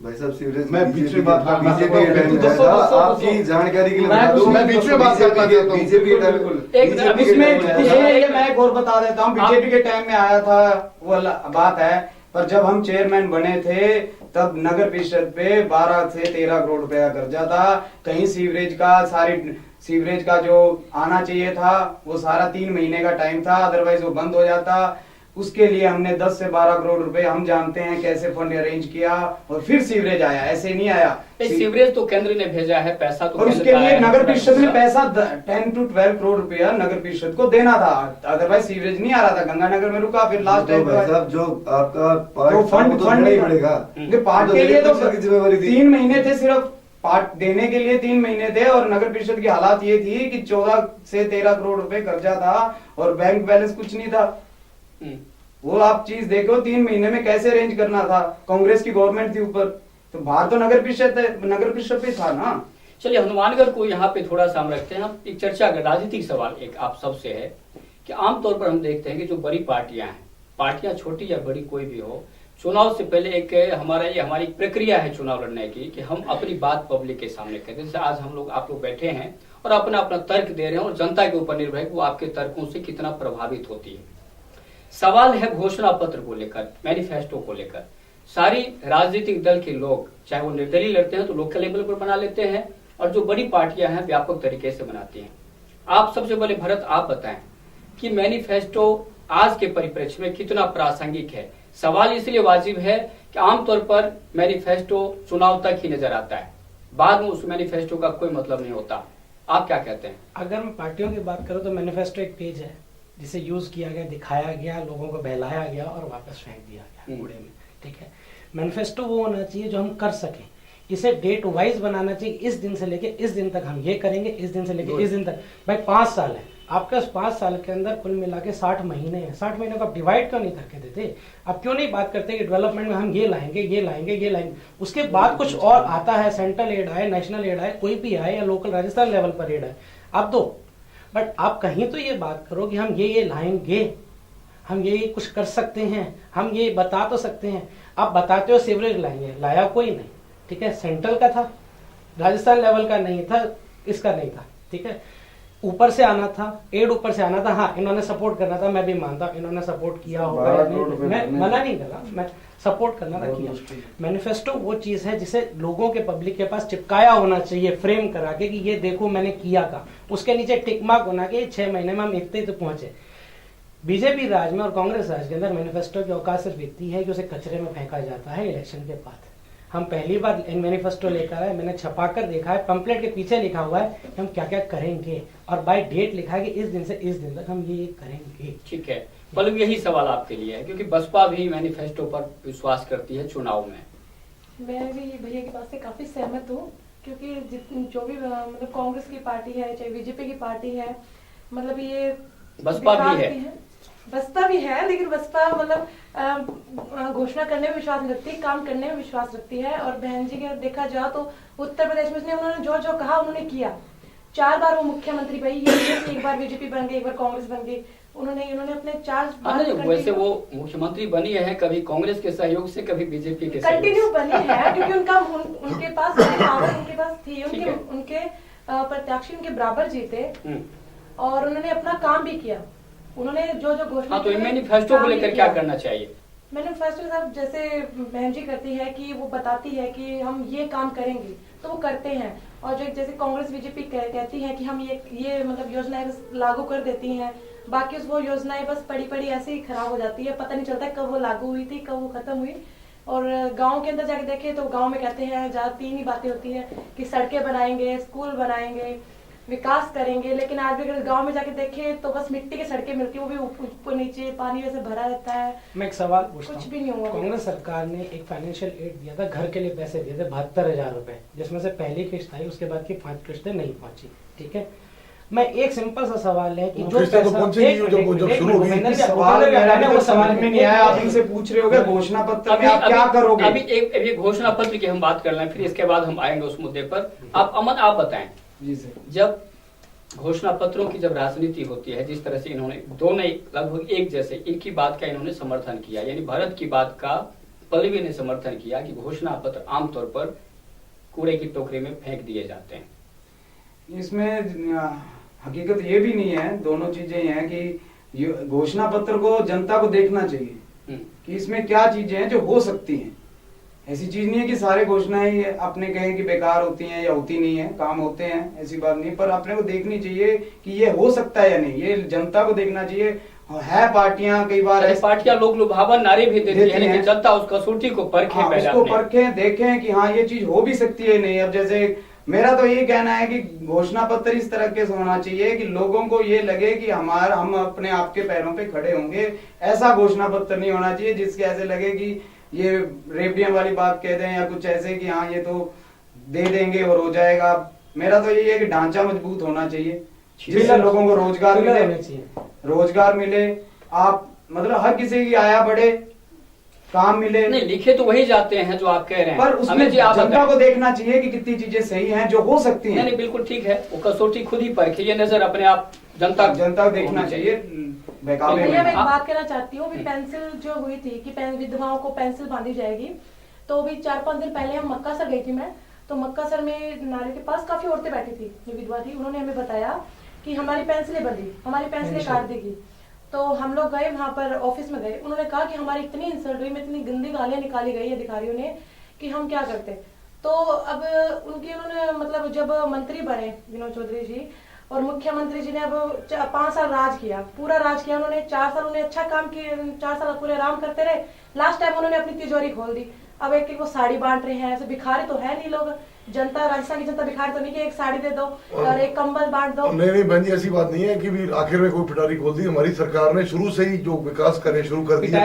भाई साहब सीवरेज मैं बीच में बात करना बीजेपी के टाइम में था। आपकी जानकारी के लिए मैं बीच में बात करना चाहता हूँ। बीजेपी मैं एक और बता देता हूँ, बीजेपी के टाइम में आया था वो बात है, पर जब हम चेयरमैन बने थे तब नगर परिषद पे 12 से 13 करोड़ रुपया कर्जा था। कहीं सीवरेज का जो आना चाहिए था वो सारा 3 महीने का टाइम था, अदरवाइज वो बंद हो जाता। उसके लिए हमने 10 से 12 करोड़ रुपए, हम जानते हैं कैसे फंड अरेंज किया, और फिर सीवरेज आया, ऐसे नहीं आया। सीवरेज तो केंद्र ने भेजा है, पैसा तो, और उसके लिए नगर परिषद ने पैसा 10 से 12 करोड़ रुपया नगर परिषद को देना था, अदरवाइज सीवरेज नहीं आ रहा था। गंगानगर में रुका, फिर लास्ट टाइम जो आपका तो फंड नहीं पड़ेगा, पार्ट के लिए तो 3 महीने थे, सिर्फ पार्ट देने के लिए 3 महीने थे। और नगर परिषद की हालात ये थी कि 14 से 13 करोड़ रुपए कर्जा था और बैंक बैलेंस कुछ नहीं था। वो आप चीज देखो, 3 महीने में कैसे अरेंज करना था। कांग्रेस की गवर्नमेंट थी ऊपर, तो बाहर तो नगर परिषद पे था ना। चलिए हनुमानगढ़ को यहाँ पे थोड़ा सा हम रखते हैं। हम एक चर्चा का राजनीतिक सवाल एक आप सबसे है कि आमतौर पर हम देखते हैं कि जो बड़ी पार्टियां हैं, पार्टियां छोटी या बड़ी कोई भी हो, चुनाव से पहले एक हमारी प्रक्रिया है चुनाव लड़ने की कि हम अपनी बात पब्लिक के सामने कहते हैं। जैसे आज हम लोग आप लोग बैठे हैं और अपना तर्क दे रहे हैं, और जनता के ऊपर निर्भर है कि वो आपके तर्कों से कितना प्रभावित होती है। सवाल है घोषणा पत्र को लेकर, मैनिफेस्टो को लेकर। सारी राजनीतिक दल के लोग, चाहे वो निर्दलीय लड़ते हैं तो लोकल लेवल पर बना लेते हैं, और जो बड़ी पार्टियां हैं व्यापक तरीके से बनाती हैं। आप सबसे पहले भरत आप बताएं कि मैनिफेस्टो आज के परिप्रेक्ष्य में कितना प्रासंगिक है। सवाल इसलिए वाजिब है कि आमतौर पर मैनिफेस्टो चुनाव तक ही नजर आता है, बाद में उस मैनिफेस्टो का कोई मतलब नहीं होता। आप क्या कहते हैं? अगर मैं पार्टियों की बात करूं तो मैनिफेस्टो एक पेज है जिसे यूज किया गया, दिखाया गया, लोगों को बहलाया गया और वापस फेंक दिया गया कूड़े में, ठीक है। मैनिफेस्टो वो होना चाहिए जो हम कर सकें। इसे डेट वाइज बनाना चाहिए, इस दिन से लेके इस दिन तक हम ये करेंगे, इस दिन से लेके इस दिन तक। भाई 5 साल है आपके पास, 5 साल के अंदर कुल मिला के 60 महीने हैं। 60 महीने को आप डिवाइड क्यों नहीं करके देते? आप क्यों नहीं बात करते कि डेवलपमेंट में हम ये लाएंगे, ये लाएंगे, ये लाएंगे, उसके बाद कुछ और आता है, सेंट्रल एड आए, नेशनल एड आए, कोई भी आए, या लोकल राजस्थान लेवल पर एड आए, आप दो। बट आप कहीं तो ये बात करो कि हम ये लाएंगे, हम ये कुछ कर सकते हैं, हम ये बता तो सकते हैं। आप बताते हो सीवरेज लाएंगे, लाया कोई नहीं, ठीक है, सेंट्रल का था, राजस्थान लेवल का नहीं था, इसका नहीं था, ठीक है, ऊपर से आना था, एड ऊपर से आना था। हाँ, इन्होंने सपोर्ट करना था, मैं भी मानता हूं इन्होंने सपोर्ट किया होगा, मैं मना नहीं कर रहा, मैं सपोर्ट करना था, किया। मैनिफेस्टो वो चीज है जिसे लोगों के, पब्लिक के पास चिपकाया होना चाहिए, फ्रेम करा के कि ये देखो मैंने किया का, उसके नीचे टिक मार्क होना कि 6 महीने में हम इतने तो पहुंचे। बीजेपी राज में और कांग्रेस राज के अंदर मैनिफेस्टो की औकात सिर्फ इतनी है कि उसे कचरे में फेंका जाता है इलेक्शन के बाद। हम पहली बार मैनिफेस्टो लेकर आए, मैंने छपाकर देखा है, पंपलेट के पीछे लिखा हुआ है कि हम क्या क्या करेंगे, और बाय डेट लिखा है कि इस दिन से इस दिन तक हम ये करेंगे। ठीक है पलक, यही सवाल आपके लिए है, क्योंकि बसपा भी मैनिफेस्टो पर विश्वास करती है चुनाव में। मैं भी भैया की बात से काफी सहमत हूँ, क्योंकि जो भी मतलब कांग्रेस की पार्टी है, चाहे बीजेपी की पार्टी है, मतलब ये बसपा भी है, बसपा भी है, लेकिन बसपा मतलब घोषणा करने में विश्वास नहीं रखती, काम करने में विश्वास रखती है। और बहन जी के देखा जाए तो उत्तर प्रदेश में उन्होंने जो जो कहा उन्होंने किया। 4 बार वो मुख्यमंत्री बनी, एक बार बीजेपी बन गई, एक बार कांग्रेस बन गई, उन्होंने अपने 4 बार वैसे वो मुख्यमंत्री बनी है, कभी कांग्रेस के सहयोग से, कभी बीजेपी के कंटिन्यू बनी है, क्योंकि उनके पास पावर उनके पास थी, उनके प्रत्याशी उनके बराबर जीते और उन्होंने अपना काम भी किया। उन्होंने जो जो घोषणा, तो मैनिफेस्टो को लेकर क्या करना चाहिए? मैनिफेस्टो साहब जैसे बहन जी करती है कि वो बताती है कि हम ये काम करेंगे, तो वो करते हैं। और जो जैसे कांग्रेस बीजेपी कहती है कि हम ये मतलब योजनाएं बस लागू कर देती हैं, बाकी वो योजनाएं बस पड़ी ऐसे ही खराब हो जाती है, पता नहीं चलता कब वो लागू हुई थी, कब वो खत्म हुई। और गांव के अंदर जाके देखे तो गांव में कहते हैं ज्यादा 3 ही बातें होती है कि सड़कें बनाएंगे, स्कूल बनाएंगे, विकास करेंगे, लेकिन आज भी अगर गांव में जाके देखे तो बस मिट्टी की सड़कें मिलती है, वो भी ऊपर नीचे पानी वैसे भरा रहता है। मैं एक सवाल पूछता हूं, कुछ भी नहीं हुआ। कांग्रेस सरकार ने एक फाइनेंशियल एड दिया था, घर के लिए पैसे दिए थे 72,000 रुपए, जिसमें से पहली किस्त आई, उसके बाद की 5 किस्तें नहीं पहुंची, ठीक है। मैं एक सिंपल सा सवाल है कि जो पैसा सवाल में नहीं आया, आप इनसे पूछ रहे होगे घोषणा पत्र में आप क्या करोगे? अभी एक घोषणा पत्र की हम बात कर लें, फिर इसके बाद हम आएंगे उस मुद्दे पर। आप बताएं जी सर, जब घोषणा पत्रों की जब राजनीति होती है, जिस तरह से इन्होंने दोनों लगभग एक जैसे एक ही बात का इन्होंने समर्थन किया, यानी भारत की बात का पल्लवी ने समर्थन किया कि घोषणा पत्र आमतौर पर कूड़े की टोकरी में फेंक दिए जाते हैं। इसमें हकीकत ये भी नहीं है, दोनों चीजें हैं कि घोषणा पत्र को जनता को देखना चाहिए कि इसमें क्या चीजें हैं जो हो सकती हैं। ऐसी चीज नहीं है कि सारे घोषणाएं अपने कहें कि बेकार होती हैं या होती नहीं है, काम होते हैं, ऐसी बात नहीं, पर अपने को देखनी चाहिए कि ये हो सकता है या नहीं, ये जनता को देखना चाहिए। है पार्टियां कई बार पार्टियां लोग लुभावन नारे भी देती हैं, लेकिन जनता उस कसौटी को परखे, उसको परखें, देखें कि हाँ ये चीज हो भी सकती है नहीं। अब जैसे मेरा तो ये कहना है कि घोषणा पत्र इस तरह के होना चाहिए कि लोगों को ये लगे कि हम अपने आप के पैरों पे खड़े होंगे। ऐसा घोषणा पत्र नहीं होना चाहिए जिसके ऐसे लगे कि ये रेवड़ियां वाली बात कह दें या कुछ ऐसे कि हाँ ये तो दे देंगे और हो जाएगा। मेरा तो यही है कि ढांचा मजबूत होना चाहिए जिससे लोगों को रोजगार मिले, आप मतलब हर किसी की आया बढ़े, काम मिले। नहीं, लिखे तो वही जाते हैं जो आप कह रहे हैं, पर उसमें जनता को देखना चाहिए कि कितनी चीजें सही हैं जो हो सकती हैं। नहीं, बिल्कुल ठीक है, वो कसौटी खुद ही परखे, ये नजर अपने आप जनता को देखना चाहिए। भैया मैं एक बात कहना चाहती हूँ, पेंसिल जो हुई थी कि विधवाओं को पेंसिल बांधी जाएगी, तो अभी 4-5 दिन पहले हम मक्कासर गई थी मैं, तो मक्कासर में नाले के पास काफी औरतें बैठी थी जो विधवा थी, उन्होंने हमें बताया कि हमारी पेंसिलें बंधी, हमारी पेंसिलें काट देगी। तो हम लोग गए वहां पर, ऑफिस में गए, उन्होंने कहा कि हमारी इतनी इंसल्ट हुई, इतनी गंदी गालियां निकाली गई अधिकारियों ने कि हम क्या करते। तो अब उन्होंने मतलब जब मंत्री बने विनोद चौधरी जी और मुख्यमंत्री जी ने अब 5 साल राज किया, पूरा राज किया उन्होंने, 4 साल उन्होंने अच्छा काम किया, 4 साल पूरे आराम करते रहे। लास्ट टाइम उन्होंने अपनी तिजोरी खोल दी, अब एक वो साड़ी बांट रहे हैं, ऐसे भिखारी तो है नहीं लोग जनता, राजस्थान की जनता भिखारी तो नहीं कि एक साड़ी दे दो और एक कंबल बांट दो। नहीं बहन जी, ऐसी बात नहीं है कि भी आखिर में कोई पिटारी खोल दी। हमारी सरकार ने शुरू से ही जो विकास कार्य शुरू कर दिए थे,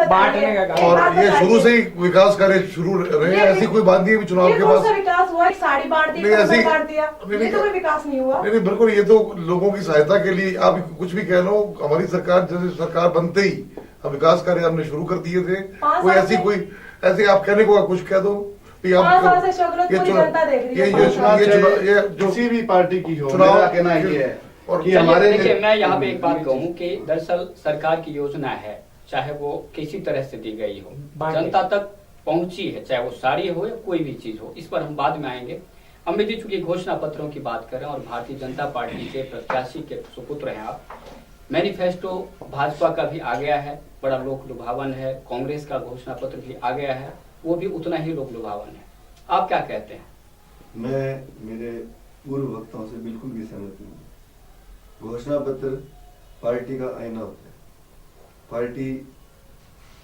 बांटने का और ये शुरू से ही विकास कार्य शुरू रहे हैं। ऐसी कोई बात नहीं है चुनाव के बाद विकास हुआ, एक साड़ी बांट दी, कंबल बांट दिया, ये तो कोई विकास नहीं हुआ। नहीं बिल्कुल, ये तो लोगों की सहायता के लिए आप कुछ भी कह लो। हमारी सरकार जैसे सरकार बनते ही हम विकास कार्य हमने शुरू कर दिए थे। कोई ऐसे आप कहने को कुछ कह दो, ये जो किसी भी पार्टी की हो, चुनाव मेरा कहना ये है और कि हमारे देखिए, मैं यहाँ पे एक बात कहूँ कि दरअसल सरकार की योजना है, चाहे वो किसी तरह से दी गई हो, जनता तक पहुंची है, चाहे वो साड़ी हो या कोई भी चीज हो। इस पर हम बाद में आएंगे। अमित जी, चूंकि घोषणा पत्रों की बात करें और भारतीय जनता पार्टी के प्रत्याशी के सुपुत्र हैं आप, मैनिफेस्टो भाजपा का भी आ गया है, बड़ा लोक लुभावन है। कांग्रेस का घोषणा पत्र भी आ गया है, वो भी उतना ही लोक लुभावन है। आप क्या कहते हैं? मैं मेरे पूर्व वक्ताओं से बिल्कुल भी सहमत नहीं हूँ। घोषणा पत्र पार्टी का आईना होता है। पार्टी,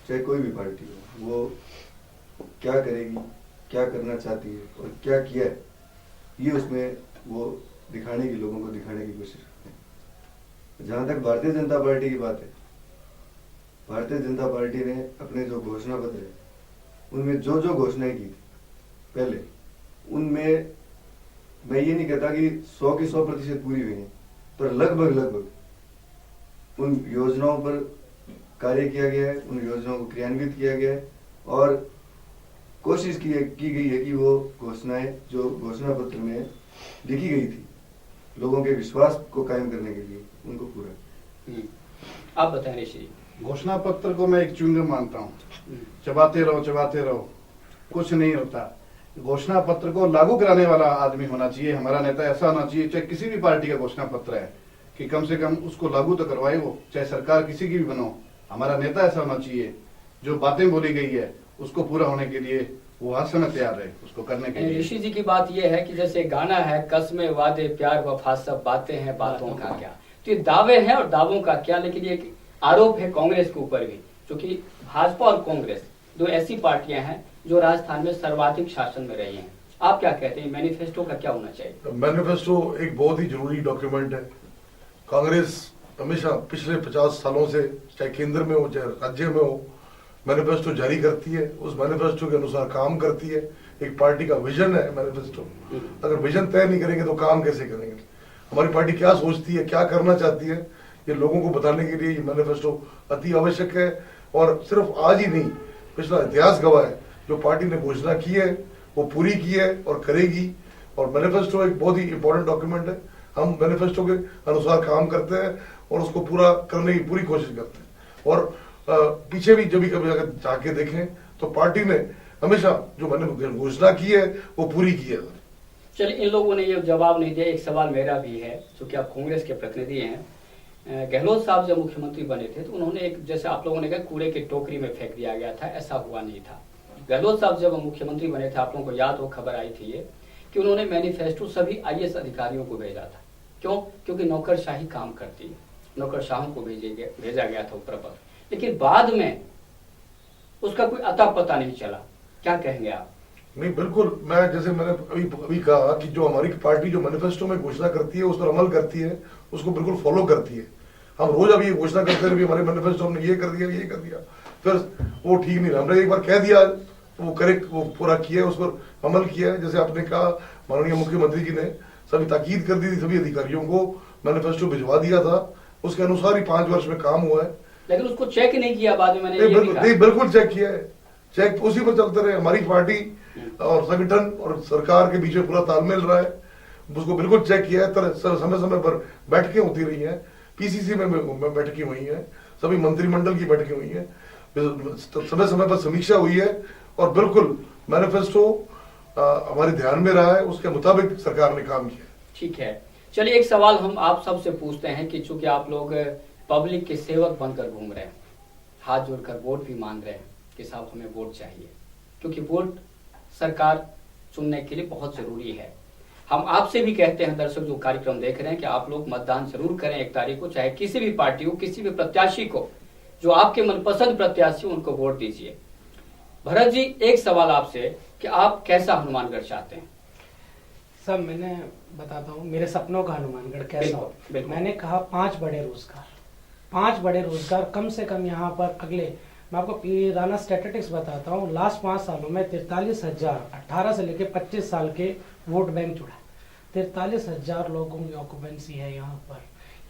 चाहे कोई भी पार्टी हो, वो क्या करेगी, क्या करना चाहती है और क्या किया है, ये उसमें वो दिखाने की, लोगों को दिखाने की कोशिश करते हैं। जहां तक भारतीय जनता पार्टी की बात है, भारतीय जनता पार्टी ने अपने जो घोषणा पत्र है उनमें जो जो घोषणाएं की थी पहले, उनमें मैं ये नहीं कहता कि 100 की 100% पूरी हुई है, पर लगभग उन योजनाओं पर कार्य किया गया है, उन योजनाओं को क्रियान्वित किया गया है और कोशिश की गई है कि वो घोषणाएं जो घोषणा पत्र में लिखी गई थी, लोगों के विश्वास को कायम करने के लिए, उनको पूरा। आप बताएं ऋषि। घोषणा पत्र को मैं एक च्युइंगम मानता हूँ। चबाते रहो, कुछ नहीं होता। घोषणा पत्र को लागू कराने वाला आदमी होना चाहिए, हमारा नेता ऐसा होना चाहिए, चाहे किसी भी पार्टी का घोषणा पत्र है, कि कम से कम उसको लागू तो करवाए वो, चाहे सरकार किसी की भी बनो। हमारा नेता ऐसा होना चाहिए, जो बातें बोली गई है उसको पूरा होने के लिए वो हर समय तैयार है उसको करने के लिए। ऋषि जी की बात यह है कि जैसे गाना है, कसमें वादे प्यार वफा सब बातें हैं, बातों का क्या। तो ये दावे हैं और दावों का क्या, लेकिन ये आरोप है कांग्रेस के ऊपर भी, क्योंकि भाजपा और कांग्रेस दो ऐसी पार्टियां हैं जो राजस्थान में सर्वाधिक शासन में रही हैं। आप क्या कहते हैं, मैनिफेस्टो का क्या होना चाहिए? मैनिफेस्टो एक बहुत ही जरूरी डॉक्यूमेंट है। कांग्रेस हमेशा पिछले 50 सालों से, चाहे केंद्र में हो चाहे राज्य में हो, मैनिफेस्टो जारी करती है, उस मैनिफेस्टो के अनुसार काम करती है। एक पार्टी का विजन है मैनिफेस्टो। अगर विजन तय नहीं करेंगे तो काम कैसे करेंगे? हमारी पार्टी क्या सोचती है, क्या करना चाहती है, ये लोगों को बताने के लिए ये मैनिफेस्टो अति आवश्यक है। और सिर्फ आज ही नहीं, पिछला इतिहास गवाह है, जो पार्टी ने घोषणा की है वो पूरी की है और करेगी। और मैनिफेस्टो एक बहुत ही इंपॉर्टेंट डॉक्यूमेंट है। हम मैनिफेस्टो के अनुसार काम करते हैं और उसको पूरा करने की पूरी कोशिश करते हैं। और पीछे भी जब कभी अगर जाके देखें तो पार्टी ने हमेशा जो मैंने घोषणा की है वो पूरी की है। चलिए, इन लोगों ने ये जवाब नहीं दिया। एक सवाल मेरा भी है, क्योंकि आप कांग्रेस के प्रतिनिधि हैं। गहलोत साहब जब मुख्यमंत्री बने थे तो उन्होंने एक, जैसे आप लोगों ने कहा, कूड़े की टोकरी में फेंक दिया गया था, ऐसा हुआ नहीं था। गहलोत साहब जब मुख्यमंत्री बने थे, आप लोगों को याद हो, खबर आई थी ये कि उन्होंने मैनिफेस्टो सभी IAS अधिकारियों को भेजा था। क्यों? क्योंकि नौकरशाही काम करती है, नौकरशाहों को भेजा गया था ऊपर पर। लेकिन बाद में उसका कोई अता पता नहीं चला। क्या कहेंगे आप? नहीं बिल्कुल, मैं जैसे मैंने अभी कहा कि जो हमारी पार्टी जो मैनिफेस्टो में घोषणा करती है उस पर अमल करती है, उसको बिल्कुल फॉलो करती है। हम रोज अभी घोषणा करते हैं, हमारे मैनिफेस्टो हमने ये कर दिया, फिर वो ठीक नहीं रहा। हमने एक बार कह दिया तो वो करेक्ट, वो पूरा किया है, उस पर अमल किया है। जैसे आपने कहा, माननीय मुख्यमंत्री जी ने सभी ताकीद कर दी थी, सभी अधिकारियों को मैनिफेस्टो भिजवा दिया था, उसके अनुसार ही 5 वर्ष में काम हुआ है। लेकिन उसको चेक नहीं किया बाद में, मैंने बिल्कुल चेक किया है, चेक उसी पर चलते रहे। हमारी पार्टी और संगठन और सरकार के बीच में पूरा तालमेल रहा है, उसको बिल्कुल चेक किया है। समय समय पर बैठकें होती रही हैं, PCC में बैठकें हुई हैं, सभी मंत्रिमंडल की बैठकें हुई हैं, समय समय पर समीक्षा हुई है और बिल्कुल मैनिफेस्टो हमारे ध्यान में रहा है, उसके मुताबिक सरकार ने काम किया। ठीक है, चलिए एक सवाल हम आप सबसे पूछते हैं कि चूंकि आप लोग पब्लिक के सेवक बनकर घूम रहे हैं, हाथ जोड़कर वोट भी मांग रहे हैं कि साहब हमें वोट चाहिए, क्योंकि वोट सरकार चुनने के लिए बहुत जरूरी है। हम आपसे भी कहते हैं, दर्शक जो कार्यक्रम देख रहे हैं, कि आप लोग मतदान जरूर करें 1 तारीख को, चाहे किसी भी पार्टी हो, किसी भी प्रत्याशी को, जो आपके मनपसंद प्रत्याशी उनको वोट दीजिए। भरत जी, एक सवाल आपसे कि आप कैसा हनुमानगढ़ चाहते हैं? सब मैंने बताता हूँ मेरे सपनों का हनुमानगढ़ कैसा हो। बिल्कुल। मैंने कहा 5 बड़े रोजगार, 5 बड़े रोजगार कम से कम यहाँ पर अगले, मैं आपको पुराना स्टैटिस्टिक्स बताता हूँ। लास्ट 5 सालों में 43,000 18 से लेकर 25 साल के वोट बैंक जुड़ा है। 43,000 लोगों की ऑक्यूपेंसी है यहाँ पर।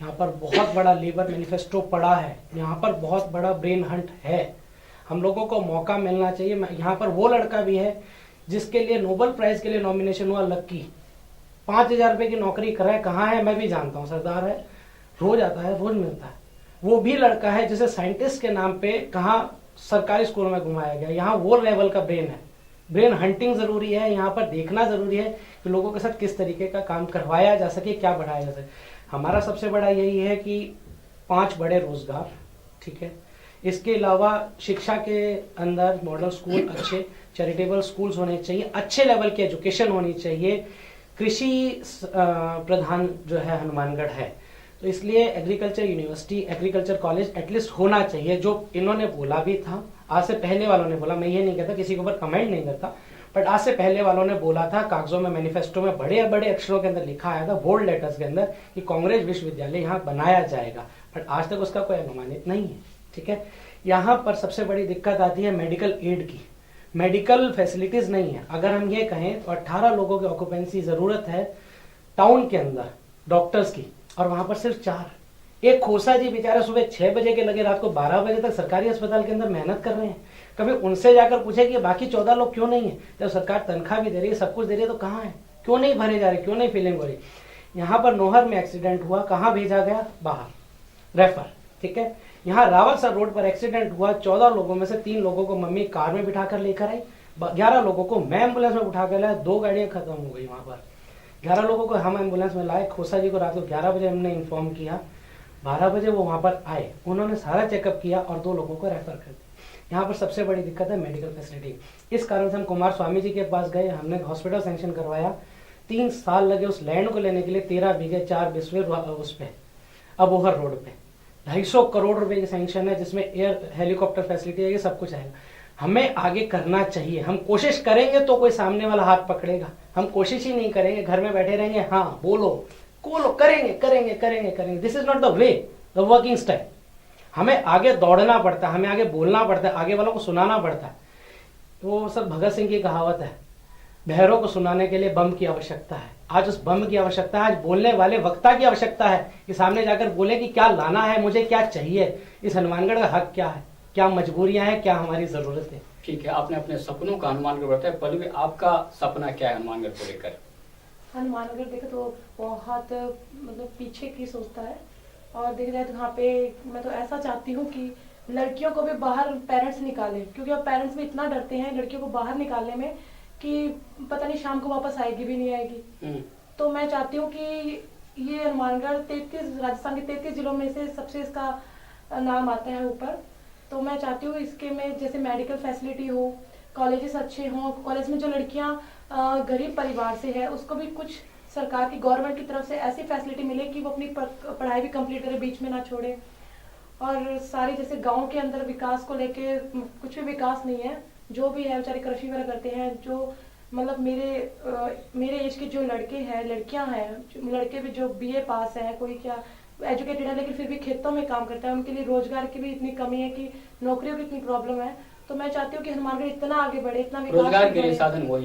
यहाँ पर बहुत बड़ा लेबर मैनिफेस्टो पड़ा है, यहाँ पर बहुत बड़ा ब्रेन हंट है। हम लोगों को मौका मिलना चाहिए। यहाँ पर वो लड़का भी है जिसके लिए नोबेल प्राइज के लिए नॉमिनेशन हुआ, लक्की 5,000 रुपए की नौकरी कर रहा है। कहाँ है मैं भी जानता हूँ, सरदार है, रोज आता है, रोज मिलता है। वो भी लड़का है जिसे साइंटिस्ट के नाम पे कहाँ सरकारी स्कूलों में घुमाया गया। यहाँ वो लेवल का ब्रेन है। ब्रेन हंटिंग जरूरी है, यहाँ पर देखना जरूरी है कि लोगों के साथ किस तरीके का काम करवाया जा सके, क्या बढ़ाया जा सके। हमारा सबसे बड़ा यही है कि 5 बड़े रोजगार, ठीक है। इसके अलावा शिक्षा के अंदर मॉडल स्कूल, अच्छे चैरिटेबल स्कूल्स होने चाहिए, अच्छे लेवल की एजुकेशन होनी चाहिए। कृषि प्रधान जो है हनुमानगढ़ है, तो इसलिए agriculture university, agriculture college at least होना चाहिए, जो इन्होंने बोला भी था। आज से पहले वालों ने बोला, मैं ये नहीं कहता, किसी के ऊपर कमेंट नहीं करता, बट आज से पहले वालों ने बोला था, कागजों में मैनिफेस्टो में बड़े बड़े अक्षरों के अंदर लिखा आया था, बोल्ड लेटर्स के अंदर, कि कांग्रेस विश्वविद्यालय यहाँ बनाया जाएगा, बट आज तक उसका कोई अनुमानित नहीं है, ठीक है। यहाँ पर सबसे बड़ी दिक्कत आती है मेडिकल एड की। मेडिकल फैसिलिटीज नहीं है। अगर हम ये कहें तो 18 लोगों की ऑक्यूपेंसी जरूरत है टाउन के अंदर डॉक्टर्स की, और वहां पर सिर्फ 4। एक खोसा जी बेचारे सुबह 6 बजे के लगे रात को 12 बजे तक सरकारी अस्पताल के अंदर मेहनत कर रहे हैं। कभी उनसे जाकर पूछे कि बाकी 14 लोग क्यों नहीं है? जब सरकार तनख्वाह भी दे रही है, सब कुछ दे रही है, तो कहाँ है? क्यों नहीं भरे जा रहे, क्यों नहीं फिलिंग हो रही? यहाँ पर नोहर में एक्सीडेंट हुआ, कहाँ भेजा गया? बाहर रेफर, ठीक है। यहाँ रावलसर रोड पर एक्सीडेंट हुआ, 14 लोगों में से 3 लोगों को मम्मी कार में बिठाकर लेकर आई, 11 लोगों को मैं एम्बुलेंस में उठा कर लाया, 2 गाड़ियां खत्म हो गई वहां पर। 11 लोगों को हम एम्बुलेंस में लाए। खोसा जी को रात को 11 बजे हमने इन्फॉर्म किया, 12 बजे वो वहां पर आए, उन्होंने सारा चेकअप किया और 2 लोगों को रेफर कर दिया। यहाँ पर सबसे बड़ी दिक्कत है मेडिकल फैसिलिटी। इस कारण से हम कुमार स्वामी जी के पास गए, हमने हॉस्पिटल सैंक्शन करवाया। 3 साल लगे उस लैंड को लेने के लिए, 13 बीघे 4 बिस्वे उस पे अबोहर रोड पे 250 करोड़ रुपए की सैंक्शन है, जिसमें एयर हेलीकॉप्टर फैसिलिटी है, ये सब कुछ आएगा। हमें आगे करना चाहिए। हम कोशिश करेंगे तो कोई सामने वाला हाथ पकड़ेगा, हम कोशिश ही नहीं करेंगे, घर में बैठे रहेंगे, हाँ बोलो कोलो, करेंगे करेंगे करेंगे करेंगे, this is not the way, the working style. हमें आगे दौड़ना पड़ता है, हमें आगे बोलना पड़ता है, आगे वालों को सुनाना पड़ता है। तो सर भगत सिंह की कहावत है, बहरों को सुनाने के लिए बम की आवश्यकता है। आज उस बम की आवश्यकता है, आज बोलने वाले वक्ता की आवश्यकता है कि सामने जाकर बोले कि क्या लाना है, मुझे क्या चाहिए, इस हनुमानगढ़ का हक क्या है, क्या मजबूरियां हैं, क्या हमारी जरूरत है। ठीक है, आपने अपने सपनों का हनुमानगढ़ बताया। पल्लवी, आपका सपना क्या है हनुमानगढ़ को लेकर? हनुमानगढ़ देखे तो बहुत मतलब पीछे की सोचता है, और देखा जाए तो यहाँ पे मैं तो ऐसा चाहती हूँ कि लड़कियों को भी बाहर पेरेंट्स निकाले, क्योंकि अब पेरेंट्स भी इतना डरते हैं लड़कियों को बाहर निकालने में कि पता नहीं शाम को वापस आएगी भी नहीं आएगी। तो मैं चाहती हूँ कि ये हनुमानगढ़ 33 राजस्थान के 33 जिलों में से सबसे इसका नाम आता है ऊपर। तो मैं चाहती हूँ इसके में जैसे मेडिकल फैसिलिटी हो, कॉलेजेस अच्छे हों, कॉलेज में जो लड़कियाँ गरीब परिवार से है उसको भी कुछ सरकार की, गवर्नमेंट की तरफ से ऐसी फैसिलिटी मिले कि वो अपनी पढ़ाई भी कंप्लीट करे, बीच में ना छोड़े। और सारी जैसे गाँव के अंदर विकास को लेके कुछ भी विकास नहीं है, जो भी है बेचारे कृषि वगैरह करते हैं। जो मतलब मेरे एज के जो लड़के हैं, लड़कियां हैं, लड़के भी जो BA पास हैं, कोई क्या एजुकेटेड है लेकिन फिर भी खेतों में काम करता है, उनके लिए रोजगार की भी इतनी कमी है कि नौकरियों की इतनी प्रॉब्लम है। तो मैं चाहती हूँ कि हनुमानगढ़ इतना आगे बढ़े, इतना विकास, रोजगार के लिए साधन हो,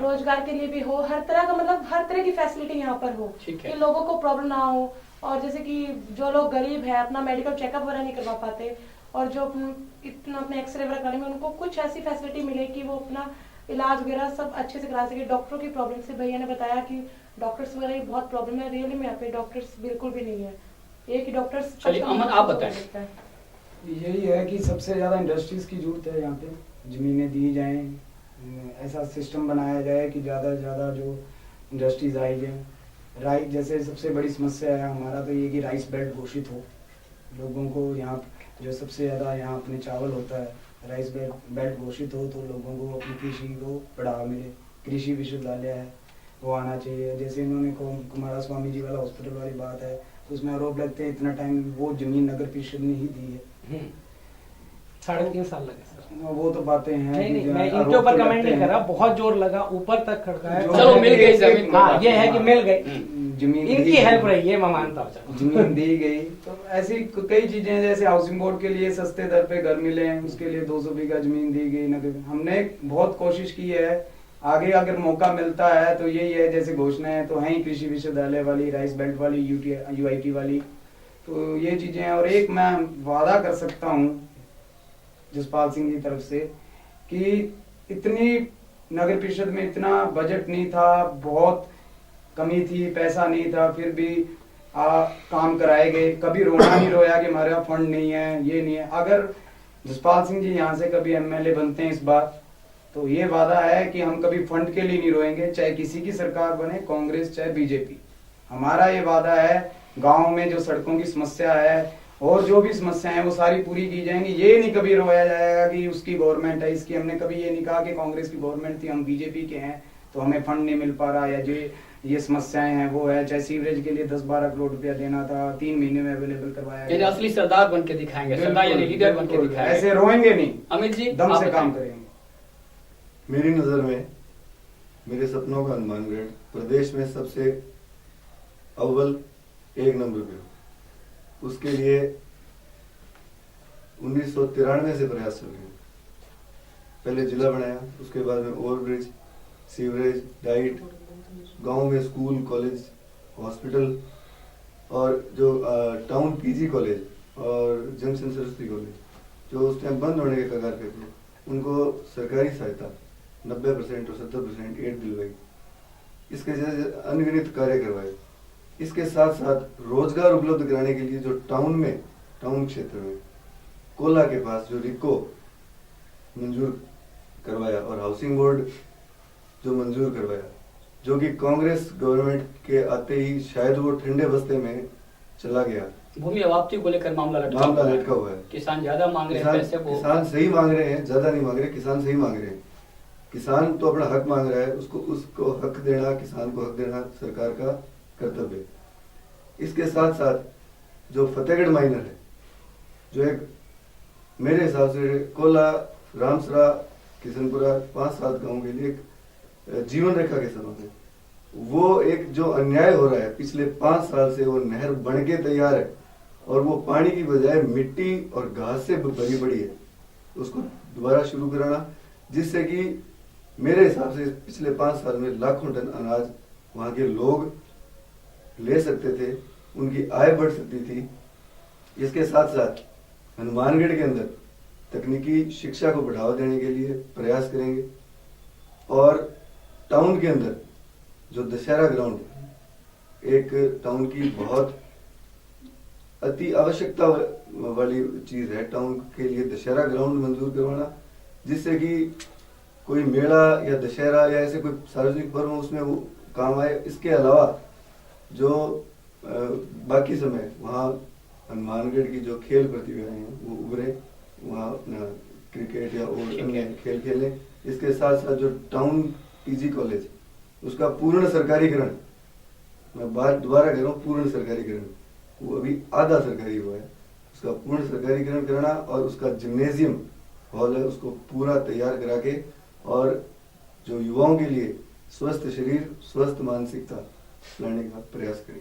रोजगार के लिए भी हो, हर तरह का मतलब हर तरह की फैसिलिटी यहाँ पर हो कि लोगों को प्रॉब्लम ना हो। और जैसे कि जो लोग गरीब है अपना मेडिकल चेकअप वगैरह नहीं करवा पाते, और जो इतना अपने एक्सरे वगैरह कराने में उनको कुछ ऐसी फैसिलिटी मिले कि वो अपना इलाज वगैरह सब अच्छे से करा सके। डॉक्टरों की प्रॉब्लम से भैया ने बताया कि डॉक्टर्स वगैरह की बहुत प्रॉब्लम है, रियली में यहाँ पे डॉक्टर्स बिल्कुल भी नहीं है। ये कि डॉक्टर्स, चलिए अमन आप बताएं। यही है कि सबसे ज्यादा इंडस्ट्रीज की जरूरत है यहाँ पे, जमीनें दी जाएं, ऐसा सिस्टम बनाया जाए कि ज्यादा से ज्यादा जो इंडस्ट्रीज आई जाए। राइस जैसे सबसे बड़ी समस्या है हमारा तो ये कि राइस बेल्ट घोषित हो, लोगों को यहाँ जो सबसे ज्यादा यहाँ अपने चावल होता है, राइस बेल्ट घोषित हो तो लोगों को अपनी कृषि को बढ़ावा मिले। कृषि विश्वविद्यालय है वो आना चाहिए। जैसे इन्होंने कुमार स्वामी जी वाला हॉस्पिटल वाली बात है, तो उसमें आरोप लगते हैं इतना टाइम वो जमीन नगर परिषद ने ही दी है। 3.5 साल लगे सर। वो तो बातें हैं। नहीं, जो मैं आरोप इनके ऊपर तो कमेंट लगते नहीं हैं। कर रहा, बहुत जोर लगा, ऊपर तक खड़का है। चलो मिल गई जमीन। हाँ, ये है कि मिल गई, जमीन इनकी दी हेल्प गई। रही है, मैं मानता हूँ। जमीन दी गई तो ऐसी कई चीजें हैं, जैसे हाउसिंग बोर्ड के लिए सस्ते दर पे घर मिले हैं, उसके लिए 200 बीघा जमीन दी गई। नगर हमने बहुत कोशिश की है, आगे अगर मौका मिलता है तो यही है, जैसे घोषणाएं तो हैं ही, कृषि विश्वविद्यालय वाली, राइस बेल्ट वाली, UIT वाली, तो ये चीजें हैं। और एक मैं वादा कर सकता हूँ जसपाल सिंह की तरफ से कि इतनी नगर परिषद में इतना बजट नहीं था, बहुत कमी थी, पैसा नहीं था, फिर भी काम कराए गए। कभी रोना नहीं रोया कि हमारे यहाँ फंड नहीं है, ये नहीं है। अगर जसपाल सिंह जी यहाँ से कभी MLA बनते हैं इस बार, तो ये वादा है कि हम कभी फंड के लिए नहीं रोएंगे, चाहे किसी की सरकार बने, कांग्रेस चाहे BJP। हमारा ये वादा है, गांव में जो सड़कों की समस्या है और जो भी समस्या है वो सारी पूरी की जाएंगी। ये नहीं कभी रोया जाएगा कि उसकी गवर्नमेंट है, इसकी। हमने कभी ये नहीं कहा कि कांग्रेस की गवर्नमेंट थी, हम BJP के हैं तो हमें फंड नहीं मिल पा रहा, या जो ये समस्याएं हैं वो है। चाहे सीवरेज के लिए 10-12 करोड़ रुपया देना था, 3 महीने में अवेलेबल करवाया यानी गया। असली सरदार बन के दिखाएंगे, सरदार यानी लीडर बन के बिल्कुल, दिखाएंगे। ऐसे रोएंगे नहीं, अमित जी दम आप से काम बताएं। करेंगे। मेरी नज़र में मेरे सपनों का हनुमानगढ़ प्रदेश में सबसे अव्वल 1 नंबर पे हो। उसके लिए 1993 से प्रयास चल रहे हैं। पहले जिला बनाया, उसके बाद में ओवरब्रिज, सीवरेज, डाइट, गांव में स्कूल, कॉलेज, हॉस्पिटल, और जो टाउन PG कॉलेज और जंक्शन सरस्वती कॉलेज जो उस टाइम बंद होने के कगार पे थे, उनको सरकारी सहायता 90% और 70% एड दिलवाई। इसके जैसे अनगिनत कार्य करवाए। इसके साथ साथ रोजगार उपलब्ध कराने के लिए जो टाउन क्षेत्र में कोला के पास जो रिको मंजूर करवाया और हाउसिंग बोर्ड जो मंजूर करवाया, जो कि कांग्रेस गवर्नमेंट के आते ही शायद वो ठंडे बस्ते में चला गया। भूमि अवाप्ति को लेकर मामला लटका हुआ है। किसान ज्यादा मांग रहे हैं पैसे, वो किसान सही मांग रहे हैं, ज्यादा नहीं मांग रहे, किसान सही मांग रहे हैं। किसान तो अपना हक मांग रहा है, उसको हक देना, किसान को हक देना सरकार का कर्तव्य है। इसके साथ साथ जो फतेहगढ़ माइनर है, जो एक मेरे हिसाब से कोला, रामसरा, किशनपुरा 5-7 गांव के लिए एक जीवन रेखा के समान है। वो एक जो अन्याय हो रहा है पिछले 5 साल से, वो नहर बन के तैयार है और वो पानी की बजाय मिट्टी और घास से भरी पड़ी है। उसको दोबारा शुरू कराना, जिससे कि मेरे हिसाब से पिछले 5 साल में लाखों टन अनाज वहां के लोग ले सकते थे, उनकी आय बढ़ सकती थी। इसके साथ साथ हनुमानगढ़ के अंदर तकनीकी शिक्षा को बढ़ावा देने के लिए प्रयास करेंगे और टाउन के अंदर जो दशहरा ग्राउंड, एक टाउन की बहुत अति आवश्यकता वाली चीज है, टाउन के लिए दशहरा ग्राउंड मंजूर करवाना, जिससे कि कोई मेला या दशहरा या ऐसे कोई सार्वजनिक पर्व उसमें वो काम आए। इसके अलावा जो बाकी समय वहाँ हनुमानगढ़ की जो खेल प्रतिभाएं हैं वो उभरे, वहाँ अपना क्रिकेट या और अन्य खेल खेलें। इसके साथ साथ जो टाउन PG कॉलेज, उसका पूर्ण सरकारीकरण, मैं बात दोबारा कर रहा हूँ, पूर्ण सरकारीकरण, वो अभी आधा सरकारी हुआ है, उसका पूर्ण सरकारीकरण करना और उसका जिम्नेजियम हॉल है उसको पूरा तैयार करा के, और जो युवाओं के लिए स्वस्थ शरीर, स्वस्थ मानसिकता लाने का प्रयास करें।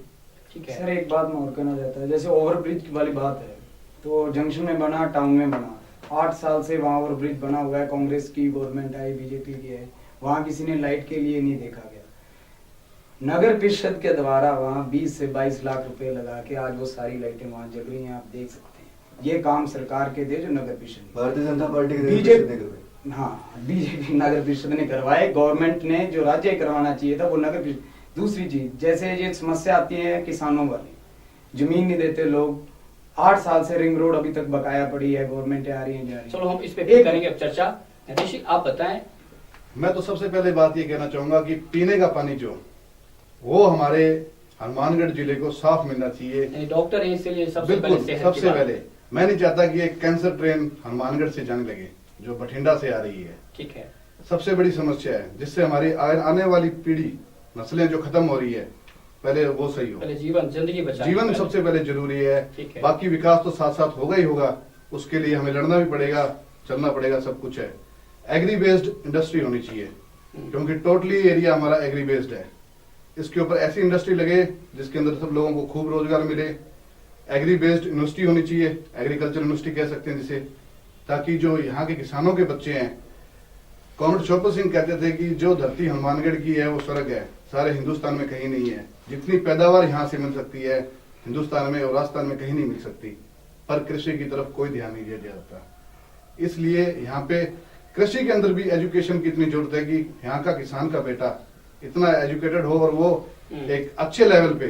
ठीक है सर, एक बात मैं और कहना चाहता है, जैसे ओवरब्रिज वाली बात है, तो जंक्शन में बना, टाउन में बना, 8 साल से वहाँ ओवरब्रिज बना हुआ है, कांग्रेस की गवर्नमेंट आई, BJP की है, वहाँ किसी ने लाइट के लिए नहीं देखा गया। नगर परिषद के द्वारा वहाँ 20 से 22 लाख रुपए लगा के आज वो सारी लाइटें वहाँ जग रही हैं, आप देख सकते हैं। ये काम सरकार के दे जो नगर परिषद, भारतीय जनता पार्टी के BJP, हाँ BJP नगर परिषद ने करवाए। गवर्नमेंट ने जो राज्य करवाना चाहिए था वो नगर परिषद। दूसरी चीज, जैसे ये समस्या आती है किसानों वाली, जमीन नहीं देते लोग, 8 साल से रिंग रोड अभी तक बकाया पड़ी है, गवर्नमेंट आ रही है जा रही है। चलो हम इस पे फिर करेंगे अब चर्चा। ऋषि आप बताएं। मैं तो सबसे पहले बात ये कहना चाहूंगा कि पीने का पानी जो वो हमारे हनुमानगढ़ जिले को साफ मिलना चाहिए। डॉक्टर हैं, इसलिए सबसे बिल्कुल, पहले सबसे पहले मैं नहीं चाहता कि एक कैंसर ट्रेन हनुमानगढ़ से जाने लगे जो बठिंडा से आ रही है। ठीक है, सबसे बड़ी समस्या है, जिससे हमारी आने वाली पीढ़ी, नस्लें जो खत्म हो रही है, पहले वो सही हो। पहले जीवन, जिंदगी बचाएं। जीवन सबसे पहले जरूरी है, ठीक है। बाकी विकास तो साथ साथ होगा ही होगा, उसके लिए हमें लड़ना भी पड़ेगा, चलना पड़ेगा, सब कुछ है। एग्री बेस्ड इंडस्ट्री होनी चाहिए, क्योंकि टोटली एरिया हमारा एग्री बेस्ड है। इसके ऊपर ऐसी इंडस्ट्री लगे जिसके अंदर सब लोगों को खूब रोजगार मिले। एग्री बेस्ड यूनिवर्सिटी होनी चाहिए, एग्रीकल्चर यूनिवर्सिटी कह सकते हैं जिसे, ताकि जो यहाँ के किसानों के बच्चे हैं, कॉमरेड चौपर सिंह कहते थे कि जो धरती हनुमानगढ़ की है वो स्वर्ग है, सारे हिंदुस्तान में कहीं नहीं है। जितनी पैदावार यहाँ से मिल सकती है हिंदुस्तान में और राजस्थान में कहीं नहीं मिल सकती, पर कृषि की तरफ कोई ध्यान नहीं दिया जाता। इसलिए यहाँ पे कृषि के अंदर भी एजुकेशन की इतनी जरूरत है कि यहाँ का किसान का बेटा इतना एजुकेटेड हो और वो एक अच्छे लेवल पे,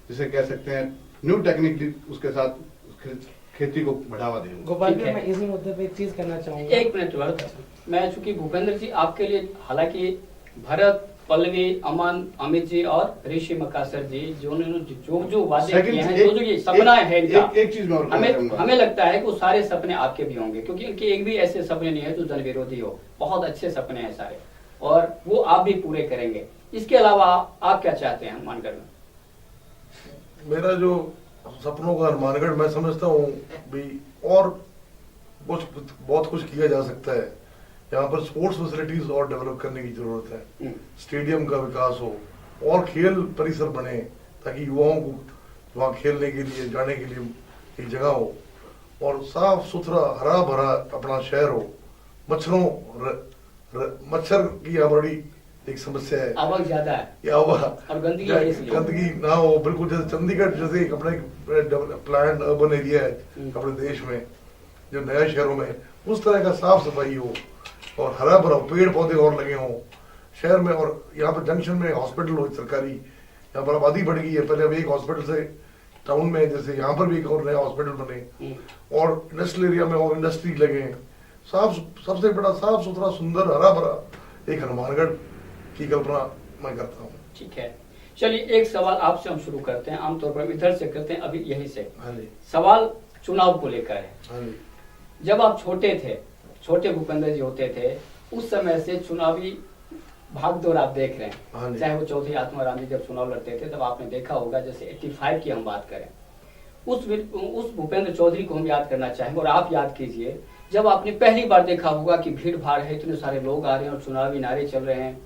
जिसे कह सकते हैं न्यू टेक्निकली उसके साथ खेती को बढ़ावा दे। गोपाल जी, मैं इसी मुद्दे पे एक चीज कहना चाहूंगा। एक मिनट वर्ग, मैं चूंकि भूपेंद्र जी आपके लिए, हालांकि भरत, पल्लवी, अमन, अमित जी और ऋषि मकासर जी जो वादे किए हैं, जो ये सपना है इनका, एक चीज मैं और हमें लगता है कि वो सारे सपने आपके भी होंगे, क्योंकि इनके एक भी ऐसे सपने नहीं है जो जन विरोधी हो। बहुत अच्छे सपने हैं सारे, और वो आप भी पूरे करेंगे। इसके अलावा आप क्या चाहते हैं हनुमानगढ़ में? मेरा जो सपनों का हनुमानगढ़, मैं समझता हूँ भी और बहुत कुछ किया जा सकता है। यहाँ पर स्पोर्ट्स फैसिलिटीज और डेवलप करने की जरूरत है, स्टेडियम का विकास हो और खेल परिसर बने, ताकि युवाओं को वहाँ खेलने के लिए, जाने के लिए एक जगह हो, और साफ सुथरा हरा भरा अपना शहर हो। मच्छर की यहाँ बड़ी एक समस्या है, आवक ज्यादा है या और गंदगी ना हो, बिल्कुल जैसे चंडीगढ़ जैसे अपने प्लान अर्बन एरिया है अपने देश में, जो नया शहरों में, उस तरह का साफ सफाई हो और हरा भरा पेड़ पौधे और लगे हों शहर में। और यहाँ पर जंक्शन में हॉस्पिटल हो सरकारी, यहाँ पर आबादी बढ़ गई है। पहले अब एक हॉस्पिटल से टाउन में, जैसे यहाँ पर भी एक और नया हॉस्पिटल बने, और इंडस्ट्रियल एरिया में और इंडस्ट्री लगे। सबसे बड़ा साफ सुथरा सुंदर हरा भरा एक हनुमानगढ़ की कल्पना मैं करता हूँ। ठीक है, चलिए एक सवाल आपसे हम शुरू करते हैं। आमतौर पर इधर से करते हैं, अभी यहीं से। सवाल चुनाव को लेकर है। जब आप छोटे थे, छोटे भूपेंद्र जी होते थे, उस समय से चुनावी भागदौड़ आप देख रहे हैं। चाहे वो चौधरी आत्माराम जी जब चुनाव लड़ते थे तब आपने देखा होगा, जैसे 85 की हम बात करें, उस भूपेंद्र चौधरी को हम याद करना चाहेंगे। और आप याद कीजिए, जब आपने पहली बार देखा होगा कि भीड़ भाड़ है, इतने सारे लोग आ रहे हैं और चुनावी नारे चल रहे हैं,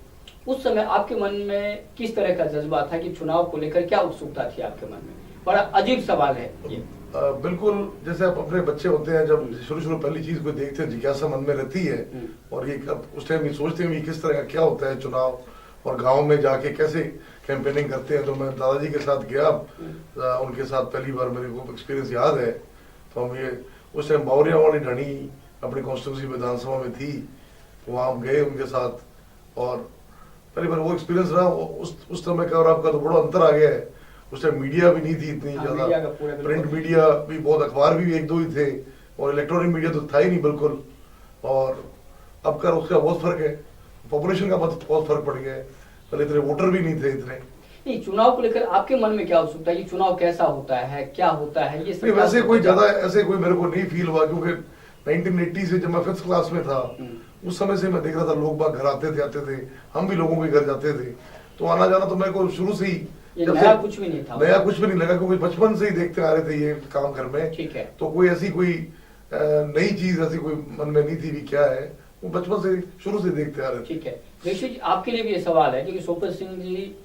उस समय आपके मन में किस तरह का जज्बा था कि चुनाव को लेकर क्या उत्सुकता थी आपके मन में? बड़ा अजीब सवाल है ये। बिल्कुल, जैसे आप अपने बच्चे होते हैं, जब शुरू पहली चीज को देखते हैं, जिज्ञासा मन में रहती है, और ये उस टाइम ये सोचते हैं कि किस तरह का क्या होता है चुनाव, और गांव में जाके कैसे कैंपेनिंग करते हैं। तो मैं दादाजी के साथ गया, उनके साथ पहली बार मेरे को एक्सपीरियंस याद है। तो हम ये उस टाइम बावरिया वाली ढाणी अपनी कॉन्स्टिट्यूंसी विधानसभा में थी, वहां हम गए उनके साथ, और पहली बार वो एक्सपीरियंस रहा उस समय का। और आपका तो बड़ा अंतर आ गया है, उस टाइम मीडिया भी नहीं थी इतनी ज्यादा, प्रिंट मीडिया भी बहुत, अखबार भी एक दो ही थे, और इलेक्ट्रॉनिक मीडिया तो था ही नहीं बिल्कुल। और अब का उसका बहुत फर्क है, पॉपुलेशन का बहुत फर्क पड़ गया है। पहले इतने वोटर भी नहीं थे इतने। नहीं, चुनाव को लेकर आपके मन में क्या उत्सुकता है कि चुनाव कैसा होता है, क्या होता है? ये नहीं, वैसे कोई ज्यादा ऐसे कोई मेरे को नहीं फील हुआ, क्योंकि 1980 से जब मैं 5th क्लास में था, उस समय से मैं देख रहा था लोग बाग घर आते थे, हम भी लोगों के घर जाते थे। तो आना जाना तो मेरे को शुरू से ही नया कुछ भी नहीं था, नया कुछ भी नहीं लगा, क्योंकि बचपन से ही देखते आ रहे थे ये काम घर में। ठीक है, तो कोई ऐसी कोई नई चीज ऐसी कोई मन में नहीं थी भी क्या है, वो बचपन से शुरू से देखते आ रहे थे। ठीक है, ऋषि जी आपके लिए भी ये सवाल है, क्योंकि चौपर सिंह जी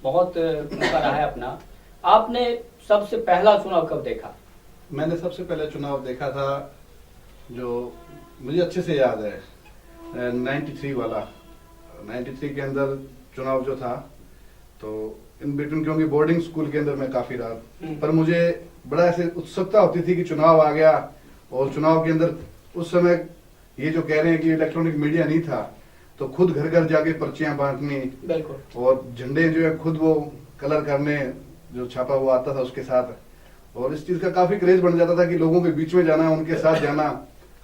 बहुत उनका रहा है अपना। आपने सबसे पहला चुनाव कब देखा? मैंने सबसे पहले चुनाव देखा था, जो मुझे अच्छे से याद है, 93 वाला। 93 के अंदर चुनाव जो था, तो इन बिटवीन, क्योंकि बोर्डिंग स्कूल के अंदर मैं काफी रहा, पर मुझे बड़ा ऐसे उत्सुकता होती थी कि चुनाव आ गया। और चुनाव के अंदर उस समय ये जो कह रहे हैं कि इलेक्ट्रॉनिक मीडिया नहीं था, तो खुद घर घर जाके पर्चियां बांटनी, बिल्कुल, और झंडे जो है खुद वो कलर करने, जो छापा वो आता था उसके साथ। और इस चीज का काफी क्रेज बन जाता था कि लोगों के बीच में जाना, उनके साथ जाना,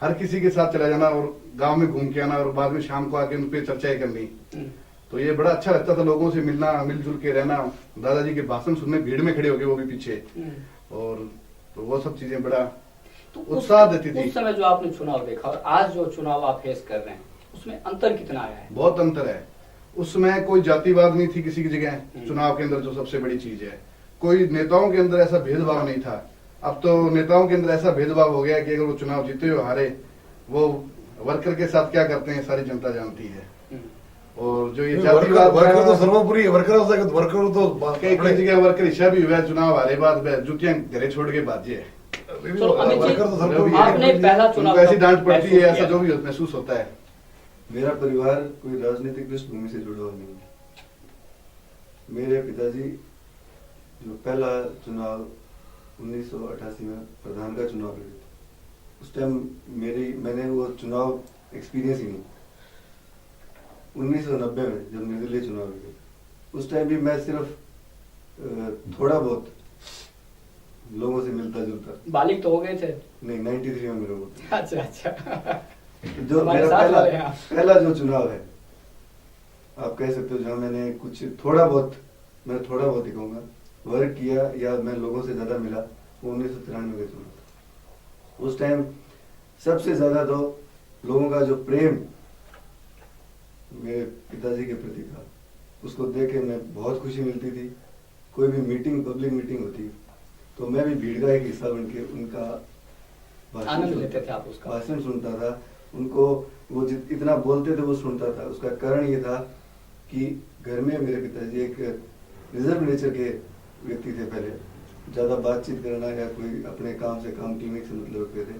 हर किसी के साथ चला जाना, और गांव में घूम के आना, और बाद में शाम को आके उन पे चर्चाएं करनी। तो ये बड़ा अच्छा लगता था, लोगों से मिलना, मिलजुल के रहना, दादाजी के भाषण सुनने भीड़ में खड़े होके, वो भी पीछे। और तो वो सब चीजें बड़ा उत्साह देती थी। उस समय जो आपने चुनाव देखा और आज जो चुनाव आप फेस कर रहे हैं, उसमें अंतर कितना आया है? बहुत अंतर है। उस समय कोई जातिवाद नहीं थी किसी की जगह, चुनाव के अंदर जो सबसे बड़ी चीज है, कोई नेताओं के अंदर ऐसा भेदभाव नहीं था। अब तो नेताओं के अंदर ऐसा भेदभाव हो गया है कि अगर वो चुनाव जीते हो हारे, वो वर्कर के साथ क्या करते हैं सारी जनता जानती है। और जो ये वर्कर तो सर्वोपरि है, वर्कर हो सके तो वर्कर तो कई जगह वर्कर हिस्सा भी हुआ है, चुनाव हारे बाद जुतियां घरे छोड़ के बाजे है। चलो अमित जी, वर्कर तो सर्वोपरि है। आपने पहला चुनाव ऐसी डांट पड़ती है, ऐसा किया? जो भी महसूस होता है। मेरा परिवार कोई राजनीतिक पृष्ठभूमि से जुड़ा हुआ नहीं है। मेरे पिताजी जो पहला चुनाव 1988 में प्रधान का चुनाव लड़े थे, उस टाइम मैंने वो चुनाव एक्सपीरियंस ही नहीं। 1990 में जब निर्दलीय चुनाव लड़े, उस टाइम भी मैं सिर्फ थोड़ा बहुत लोगों से मिलता जुलता। बालिग तो हो गए थे? नहीं, 93 में मेरे को। अच्छा। जो हमारे मेरा साथ वाले हैं। पहला जो चुनाव है, आप कह सकते हो जहाँ मैंने कुछ थोड़ा बहुत ही कहूँगा वर्क किया या मैं लोगों से ज्यादा मिला, वो 1993 का चुनाव था। उस टाइम सबसे ज्यादा तो लोगों का जो प्रेम मेरे पिताजी के प्रति था, उसको देख के मैं बहुत खुशी मिलती थी। कोई भी मीटिंग, पब्लिक मीटिंग होती तो मैं भी भीड़ का एक हिस्सा बन के उनका आनंद लेते थे आप उसका? भाषण सुनता था। उनको वो इतना बोलते थे वो सुनता था। उसका कारण ये था कि घर में मेरे पिताजी एक रिजर्व नेचर के व्यक्ति थे। पहले ज्यादा बातचीत करना या कोई अपने काम से काम, क्लिनिक से मतलब रखते थे।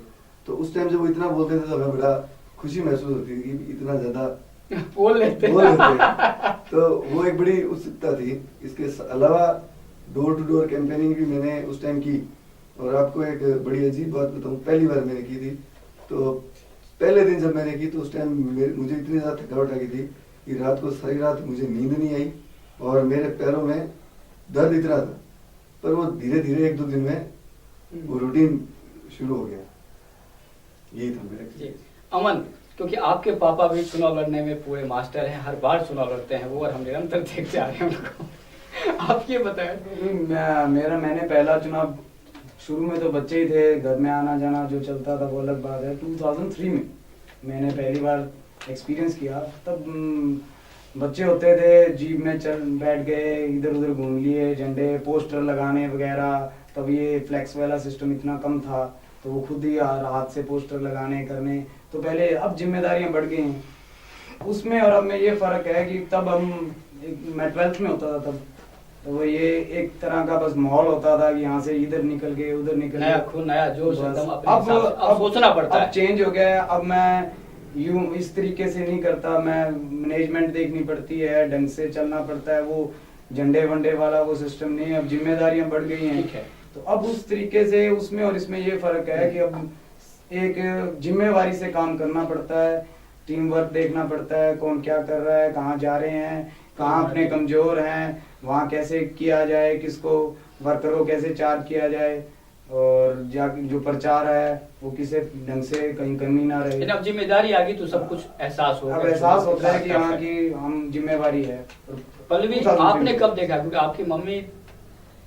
तो उस टाइम जब वो इतना बोलते थे तो हमें बड़ा खुशी महसूस होती थी कि इतना ज्यादा बोल लेते। तो वो एक बड़ी उत्सुकता थी। इसके अलावा डोर टू डोर कैंपेनिंग भी मैंने उस टाइम की। और आपको एक बड़ी अजीब बात बताऊं, पहली बार मैंने की थी तो पहले दिन जब मैंने की तो उस टाइम मुझे इतनी ज्यादा थकावट आ गई थी कि रात को सारी रात मुझे नींद नहीं आई और मेरे पैरों में दर्द इतना था। पर वो धीरे धीरे 1-2 दिन में वो रूटीन शुरू हो गया। यही था मेरा। अमन, क्योंकि आपके पापा भी चुनाव लड़ने में पूरे मास्टर हैं, हर बार चुनाव लड़ते हैं वो, और हम निरंतर देखते आ रहे हैं उनको। आप ये बताएं। मैंने पहला चुनाव, शुरू में तो बच्चे ही थे, घर में आना जाना जो चलता था वो अलग बात है। 2003 में मैंने पहली बार एक्सपीरियंस किया। तब बच्चे होते थे, जीप में चल बैठ गए, इधर उधर घूम लिए, झंडे पोस्टर लगाने वगैरह। तब ये फ्लैक्स वाला सिस्टम इतना कम था तो वो खुद ही हाथ से पोस्टर लगाने करने। तो पहले, अब जिम्मेदारियां बढ़ गई हैं उसमें, और अब में ये फर्क है कि तब मैं 12th में होता था तब, तो वो ये एक तरह का बस माहौल होता था कि यहाँ से इधर निकल गए उधर निकल गए, नया खून नया जोश, एकदम अपने अब हिसाब से। अब सोचना पड़ता है। अब चेंज हो गया है। अब मैं यूं इस तरीके से नहीं करता, मैं मैनेजमेंट देखनी पड़ती है, ढंग से चलना पड़ता है। वो झंडे वंडे वाला वो सिस्टम नहीं है। अब जिम्मेदारियां बढ़ गई हैं। ठीक है। तो अब उस तरीके से उसमें और इसमें ये फर्क है कि अब एक जिम्मेवारी से काम करना पड़ता है, टीम वर्क देखना पड़ता है, कौन क्या कर रहा है, कहाँ जा रहे हैं, कहाँ अपने कमजोर हैं, वहाँ कैसे किया जाए, किसको वर्कर को कैसे चार्ज किया जाए, और जो प्रचार है वो किसे ढंग से कहीं कमी ना रहे। अब जिम्मेदारी आ गई तो सब कुछ एहसास हो गया। अब एहसास होता है कि हाँ की हम जिम्मेवारी है। पल्लवी, आपने कब देखा, क्योंकि आपकी मम्मी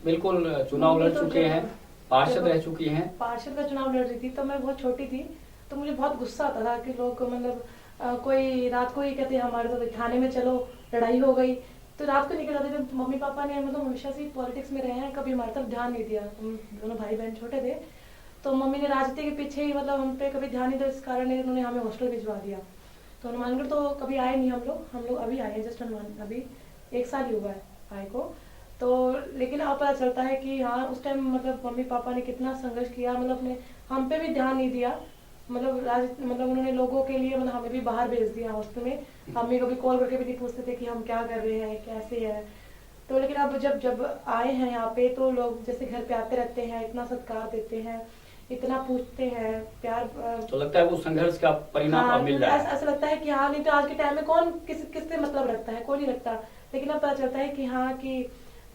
बिल्कुल चुनाव लड़ चुके हैं, पार्षद रह चुकी हैं। पार्षद का चुनाव लड़ रही थी तो मैं बहुत छोटी थी, तो मुझे बहुत गुस्सा आता था कि लोग मतलब कोई रात को ही कहते हमारे तो थाने में चलो, लड़ाई हो गई तो रात को निकल जाते थे। मम्मी पापा ने मतलब हमेशा से पॉलिटिक्स में रहे हैं, कभी हमारे तरफ ध्यान नहीं दिया। हम दोनों भाई बहन छोटे थे तो मम्मी ने राजनीति के पीछे ही मतलब हम पे कभी ध्यान नहीं दिया, इस कारण उन्होंने हमें हॉस्टल भिजवा दिया। तो हनुमानगढ़ तो कभी आए नहीं हम लोग अभी आए हैं, जस्ट अभी 1 साल ही हुआ है आए को। तो लेकिन अब पता चलता है कि हाँ उस टाइम मतलब मम्मी पापा ने कितना संघर्ष किया, मतलब अपने हम पे भी ध्यान नहीं दिया। मतलब उन्होंने लोगों के लिए मतलब हमें भी बाहर भेज दिया हॉस्टल में। मम्मी को भी कॉल करके भी नहीं पूछते थे कि हम क्या कर रहे हैं, कैसे है। तो लेकिन अब जब आए हैं यहाँ पे तो लोग जैसे घर पे आते रहते हैं, इतना सत्कार देते हैं, इतना पूछते हैं, प्यार। तो लगता है वो संघर्ष का परिणाम अब मिल रहा है। ऐसा लगता है कि हाँ, नहीं तो आज के टाइम में कौन किससे मतलब रखता है, कोई नहीं रखता। लेकिन अब पता चलता है कि हाँ कि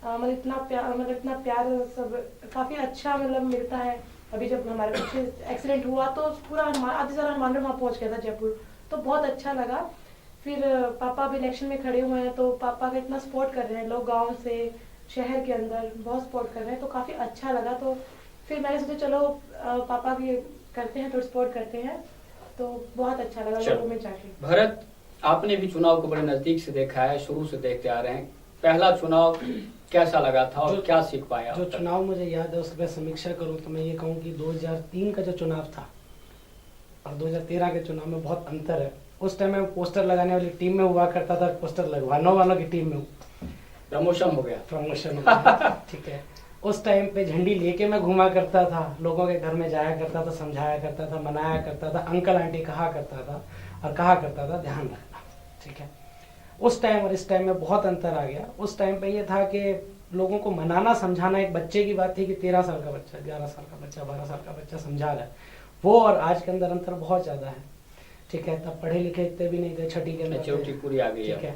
मतलब इतना प्यार सब काफी अच्छा मतलब मिलता है। अभी जब हमारे पीछे एक्सीडेंट हुआ तो पूरा आधे सारा हनुमानगढ़ वहाँ पहुँच गया था, जयपुर, तो बहुत अच्छा लगा। फिर पापा अब इलेक्शन में खड़े हुए हैं तो पापा का इतना सपोर्ट कर रहे हैं लोग, गांव से शहर के अंदर बहुत सपोर्ट कर रहे हैं, तो काफी अच्छा लगा। तो फिर मैंने सोचा चलो पापा भी करते हैं तो सपोर्ट करते हैं, तो बहुत अच्छा लगा लोगों में जाके। भरत, आपने भी चुनाव को बड़े नजदीक से देखा है, शुरू से देखते आ रहे हैं। पहला चुनाव कैसा लगा था और क्या सीख पाया जो अब तक? चुनाव मुझे याद है उस पर समीक्षा करूं तो मैं ये कहूं कि 2003 का जो चुनाव था और 2013 के चुनाव में बहुत अंतर है। उस टाइम मैं पोस्टर लगाने वाली टीम में हुआ करता था, पोस्टर लगवाने वालों की टीम में हूँ, प्रमोशन हो गया। प्रमोशन हो गया। ठीक है, उस टाइम पे झंडी लेके मैं घुमा करता था, लोगों के घर में जाया करता था, समझाया करता था, मनाया करता था, अंकल आंटी कहा करता था और कहा करता था ध्यान रखना। ठीक है, उस टाइम और इस टाइम में बहुत अंतर आ गया। उस टाइम पे ये था कि लोगों को मनाना समझाना एक बच्चे की बात थी कि 13 साल का बच्चा, 11 साल का बच्चा, 12 साल का बच्चा समझा रहा है, वो और आज के अंदर अंतर बहुत ज्यादा है। ठीक है, तब पढ़े लिखे इतने भी नहीं थे, छठी के अंदर मैच्योरिटी पूरी आ गई ठीक है।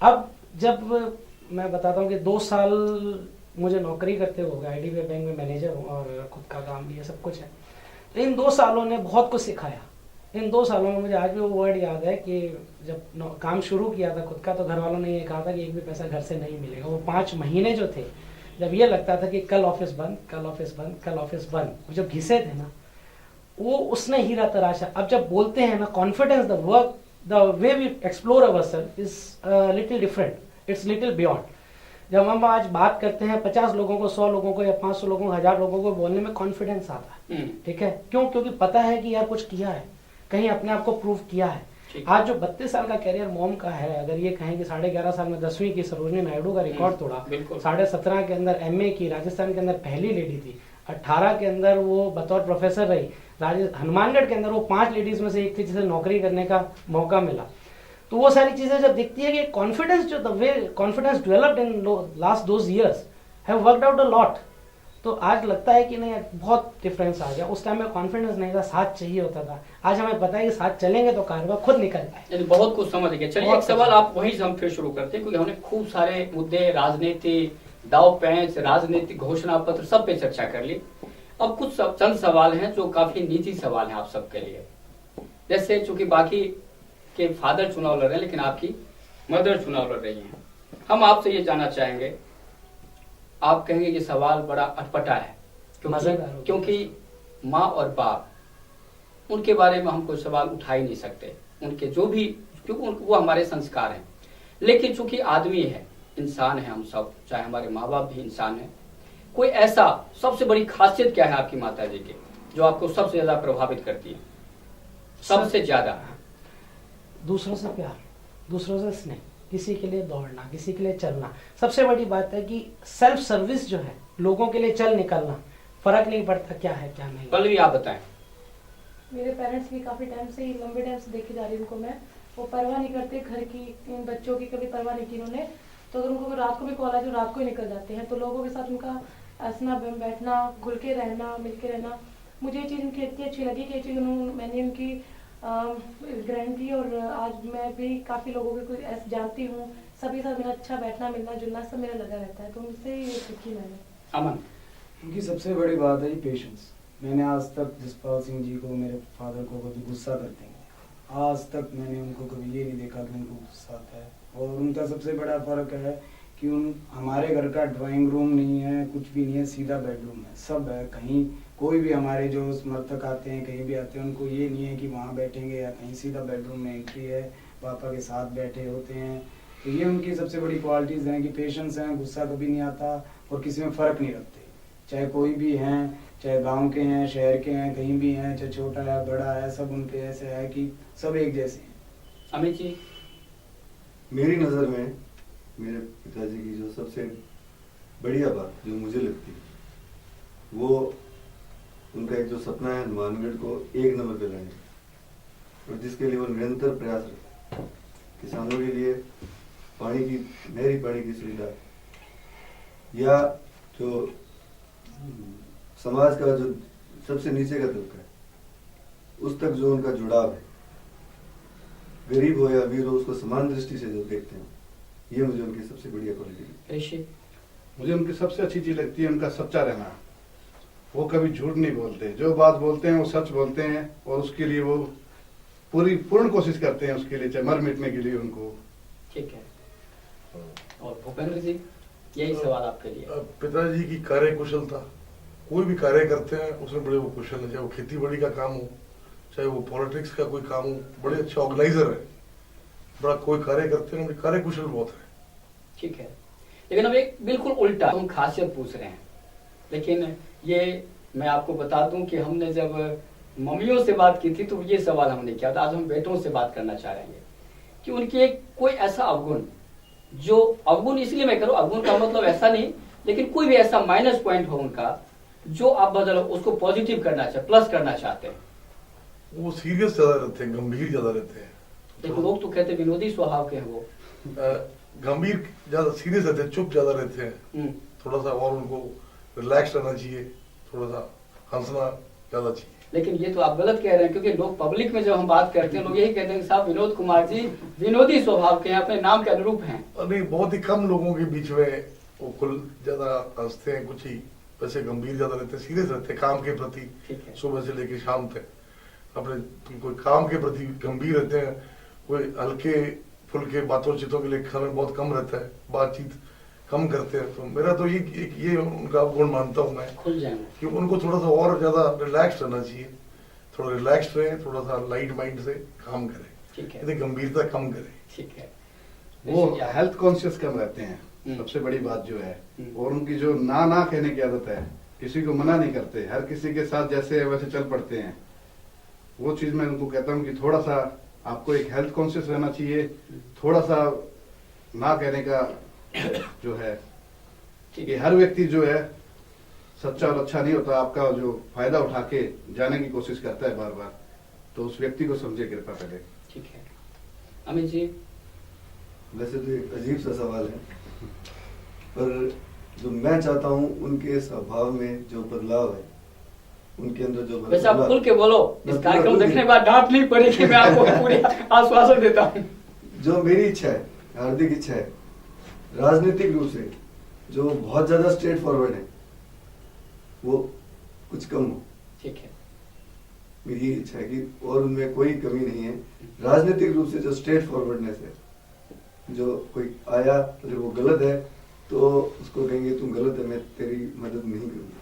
अब जब मैं बताता हूँ कि 2 साल मुझे नौकरी करते हो गए, आईडीबीआई बैंक में मैनेजर हूँ और खुद का काम भी है, सब कुछ है। तो इन 2 सालों ने बहुत कुछ सिखाया। इन 2 सालों में मुझे आज भी वो वर्ड याद है कि जब काम शुरू किया था खुद का तो घर वालों ने ये कहा था कि एक भी पैसा घर से नहीं मिलेगा। वो 5 महीने जो थे, जब ये लगता था कि कल ऑफिस बंद, कल ऑफिस बंद, कल ऑफिस बंद, वो जब घिसे थे ना, वो उसने हीरा तराशा। अब जब बोलते हैं ना confidence, the work, the way we explore ourselves is little different, it's little beyond. जब हम आज बात करते हैं 50 लोगों को, 100 लोगों को या 500 लोगों को, 1000 लोगों को बोलने में कॉन्फिडेंस आता है। ठीक है, क्यों? क्योंकि पता है कि यार कुछ किया है, कहीं अपने आप को प्रूव किया है। आज जो 32 साल का कैरियर मॉम का है, अगर ये कहें कि 11.5 साल में 10वीं की सरोजनी नायडू का रिकॉर्ड तोड़ा, 17.5 के अंदर एमए की, राजस्थान के अंदर पहली लेडी थी, 18 के अंदर वो बतौर प्रोफेसर रही, हनुमानगढ़ के अंदर वो 5 लेडीज में से एक थी जिसे नौकरी करने का मौका मिला। तो वो सारी चीजें जब दिखती है कि कॉन्फिडेंस, जो the way confidence developed in last those years have worked out a lot, तो आज लगता है कि नहीं बहुत डिफरेंस आ गया। उस टाइम में कॉन्फिडेंस नहीं था, साथ चाहिए होता था। आज हमें पता है कि साथ चलेंगे तो कारवा खुद निकल जाए। बहुत कुछ समझ गए। चलिए एक सवाल आप वहीं से हम फिर शुरू करते हैं, क्योंकि हमने खूब सारे मुद्दे, राजनीति, दाव पेंच, राजनीतिक घोषणा पत्र सब पे चर्चा कर ली। अब कुछ चंद सवाल हैं जो काफी निजी सवाल हैं आप सबके लिए। जैसे चूंकि बाकी के फादर चुनाव लड़ रहे हैं लेकिन आपकी मदर चुनाव लड़ रही हैं, हम आपसे ये जानना चाहेंगे, आप कहेंगे कि सवाल बड़ा अटपटा है क्योंकि माँ और बाप, उनके बारे में हम कोई सवाल उठा ही नहीं सकते, उनके जो भी, क्योंकि वो हमारे संस्कार हैं। लेकिन चूंकि आदमी है, इंसान है, हम सब, चाहे हमारे माँ बाप भी इंसान है, कोई ऐसा सबसे बड़ी खासियत क्या है आपकी माता जी की जो आपको सबसे ज्यादा प्रभावित करती है? सबसे ज्यादा दूसरों से प्यार, दूसरों से स्नेह, किसी के लिए दौड़ना, किसी के लिए चलना। सबसे बड़ी बात है कि सेल्फ सर्विस जो है, लोगों के लिए चल निकलना, फर्क नहीं पड़ता क्या है क्या नहीं। पल्लवी आप बताएं। मेरे पेरेंट्स भी काफी टाइम से, लंबे टाइम से देखे जा रही हूँ उनको मैं, वो परवाह नहीं करते घर की, इन बच्चों की कभी परवाह नहीं की उन्होंने। तो अगर उनको रात को भी कॉल आए तो रात को ही निकल जाते हैं। तो लोगों के साथ उनका हंसना, बैठना, घुल के रहना, मिल के रहना, मुझे ये चीज़ उनकी इतनी अच्छी लगी कि ये चीज़ मैंने उनकी ग्रहण की। और आज मैं भी काफ़ी लोगों को ऐसे जानती हूँ, सभी साथ मेरा अच्छा बैठना, मिलना जुलना सब मेरा लगा रहता है। तो उनसे ही सीखी मैंने। अमन, उनकी सबसे बड़ी बात है पेशेंस। मैंने आज तक जसपाल सिंह जी को, मेरे फादर को, कभी गुस्सा करते हैं, आज तक मैंने उनको कभी ये नहीं देखा कि उनको गुस्सा आता है। और उनका सबसे बड़ा फर्क है कि हमारे घर का ड्राइंग रूम नहीं है, कुछ भी नहीं है, सीधा बेडरूम है, सब है। कहीं कोई भी हमारे जो समर्थक आते हैं, कहीं भी आते हैं, उनको ये नहीं है कि वहाँ बैठेंगे या कहीं, सीधा बेडरूम में एंट्री है, पापा के साथ बैठे होते हैं। तो ये उनकी सबसे बड़ी क्वालिटीज़ हैं कि पेशेंस हैं, गुस्सा कभी नहीं आता और किसी में फ़र्क नहीं रखते, चाहे कोई भी हैं, चाहे गांव के हैं, शहर के हैं, कहीं भी हैं, चाहे छोटा है बड़ा है, सब उनके ऐसे है कि सब एक जैसे हैं। अमित जी, मेरी नज़र में मेरे पिताजी की जो सबसे बढ़िया बात जो मुझे लगती है, वो उनका एक जो सपना है हनुमानगढ़ को 1 नंबर पे लाने, और जिसके लिए वो निरंतर प्रयास रखते हैं। किसानों के लिए पानी की, नहरी पानी की सुविधा, या जो समाज का जो सबसे नीचे का तबका है उस तक जो उनका जुड़ाव है, गरीब हो या अमीर हो, उसको समान दृष्टि से जो देखते हैं, ये मुझे उनकी सबसे बढ़िया क्वालिटी है। मुझे उनकी सबसे अच्छी चीज लगती है उनका सच्चा रहना। वो कभी झूठ नहीं बोलते, जो बात बोलते हैं वो सच बोलते हैं, और उसके लिए वो पूर्ण कोशिश करते हैं, उसके लिए चाहे मर मिटने के लिए उनको। ठीक है। और भूपेंद्र जी, यही सवाल आपके लिए। पिताजी की कार्य कुशलता, कोई भी कार्य करते हैं उसमें बड़े वो कुशल है, चाहे वो खेती बाड़ी का काम हो, चाहे वो पॉलिटिक्स का कोई काम हो, बड़े अच्छे ऑर्गेनाइजर है, बड़ा कोई कार्य करते हैं, उनके कार्य कुशल बहुत है। ठीक है। लेकिन अब एक बिल्कुल उल्टा हम खासियत पूछ रहे हैं। लेकिन ये मैं आपको बता दूं कि हमने जब मम्मियों से बात की थी तो ये सवाल हमने किया था। आज हम बेटों से बात करना चाह रहे हैं कि उनकी एक कोई ऐसा अवगुण, जो अवगुण इसलिए मैं करूं, अवगुण का मतलब ऐसा नहीं, लेकिन कोई भी ऐसा माइनस पॉइंट हो उनका जो आप बदलो, उसको पॉजिटिव करना चाहते, प्लस करना चाहते हैं। वो सीरियस ज्यादा रहते हैं, गंभीर ज्यादा रहते हैं। देखो लोग तो कहते हैं विनोदी स्वभाव के हैं वो। गंभीर ज्यादा, सीरियस रहते हैं, चुप ज्यादा रहते हैं। थोड़ा सा और उनको रिलैक्स रहना चाहिए, थोड़ा सा हंसना ज्यादा चाहिए। लेकिन ये तो आप गलत कह रहे हैं, क्योंकि लोग पब्लिक में जब हम बात करते हैं लोग यही कहते हैं कि साहब विनोद कुमार जी विनोदी स्वभाव के हैं, अपने नाम के अनुरूप हैं। नहीं, बहुत ही कम लोगों के बीच में वो खुल ज्यादा हंसते हैं, कुछ ही वैसे गंभीर ज्यादा रहते हैं, सीरियस रहते हैं काम के प्रति, सुबह से लेकर शाम तक अपने कोई काम के प्रति गंभीर रहते हैं। कोई हल्के फुल्के बातों चीतों के लिए समय बहुत कम रहता है, बातचीत कम करते हैं। तो मेरा तो ये उनका गुण मानता हूँ मैं, खुल जाएंगे कि उनको थोड़ा सा और ज्यादा रिलैक्स रहना चाहिए, थोड़ा रिलैक्स रहे, थोड़ा सा लाइट माइंड से काम करें, ठीक है, यदि गंभीरता कम करें। ठीक है। वो हेल्थ कॉन्शियस कम रहते हैं, सबसे बड़ी बात जो है। और उनकी जो ना कहने की आदत है, किसी को मना नहीं करते, हर किसी के साथ जैसे है वैसे चल पड़ते हैं। वो चीज मैं उनको कहता हूँ कि थोड़ा सा आपको एक हेल्थ कॉन्शियस रहना चाहिए, थोड़ा सा ना कहने का जो है कि हर व्यक्ति जो है सच्चा और अच्छा नहीं होता, आपका जो फायदा उठा के जाने की कोशिश करता है बार बार, तो उस व्यक्ति को समझे कृपा करें। ठीक है। अमित जी, वैसे तो एक अजीब सा सवाल है, पर जो मैं चाहता हूँ उनके स्वभाव में जो बदलाव है, उनके अंदर जो वैसे आप खुल के बोलो, इस कार्यक्रम देखने के बाद डांट नहीं पड़ेगी, मैं आपको पूरी आश्वासन देता हूँ। जो मेरी इच्छा है, हार्दिक इच्छा है, राजनीतिक रूप से जो बहुत ज्यादा स्ट्रेट फॉरवर्ड है वो कुछ कम हो। ठीक है। मेरी ये इच्छा है कि, और उनमें कोई कमी नहीं है, राजनीतिक रूप से जो स्ट्रेट फॉरवर्डनेस है, जो कोई आया अगर वो गलत है तो उसको कहेंगे तुम गलत है, मैं तेरी मदद नहीं करूंगा।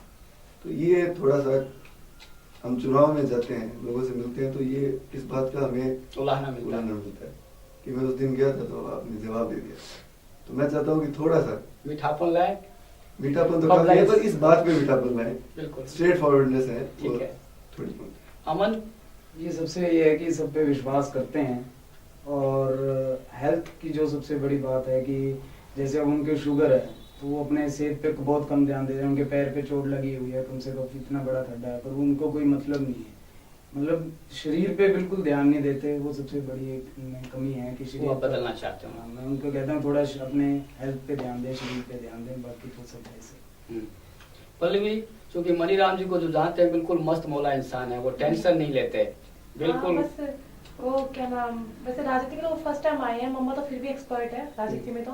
तो ये थोड़ा सा, हम चुनाव में जाते हैं, लोगों से मिलते हैं, तो ये इस बात का हमें उलाहना मिलता है कि मैं उस दिन गया था तो आपने जवाब दे दिया। तो मैं चाहता हूँ कि थोड़ा सा मीठापन लाए, मीठापन तो काफी है, पर इस बात पे मीठापन लाए, बिल्कुल स्ट्रेट फॉरवर्डनेस है, ठीक है। थोड़ी अमन, ये सबसे ये है कि सब पे विश्वास करते हैं। और हेल्थ की जो सबसे बड़ी बात है कि जैसे अब उनके शुगर है तो वो अपने सेहत पे बहुत कम ध्यान दे रहे हैं। उनके पैर पे चोट लगी हुई है, कम से कम इतना बड़ा खड्डा है, पर उनको कोई मतलब नहीं है, मतलब शरीर पे बिल्कुल ध्यान नहीं देते। वो सबसे बड़ी एक कमी है कि शरीर बदलना चाहते हो। मैं उनको कहता हूँ थोड़ा अपने हेल्थ पे ध्यान दें, शरीर पे ध्यान दें, बाकी तो सब ऐसे। पल्लवी, क्योंकि मनीराम जी को जो जानते हैं बिल्कुल मस्त मौला इंसान है, वो टेंशन नहीं लेते बिल्कुल। बस वो क्या नाम, वैसे राजनीति में तो फर्स्ट टाइम आए हैं, मम्मा तो फिर भी एक्सपर्ट है राजनीति में, तो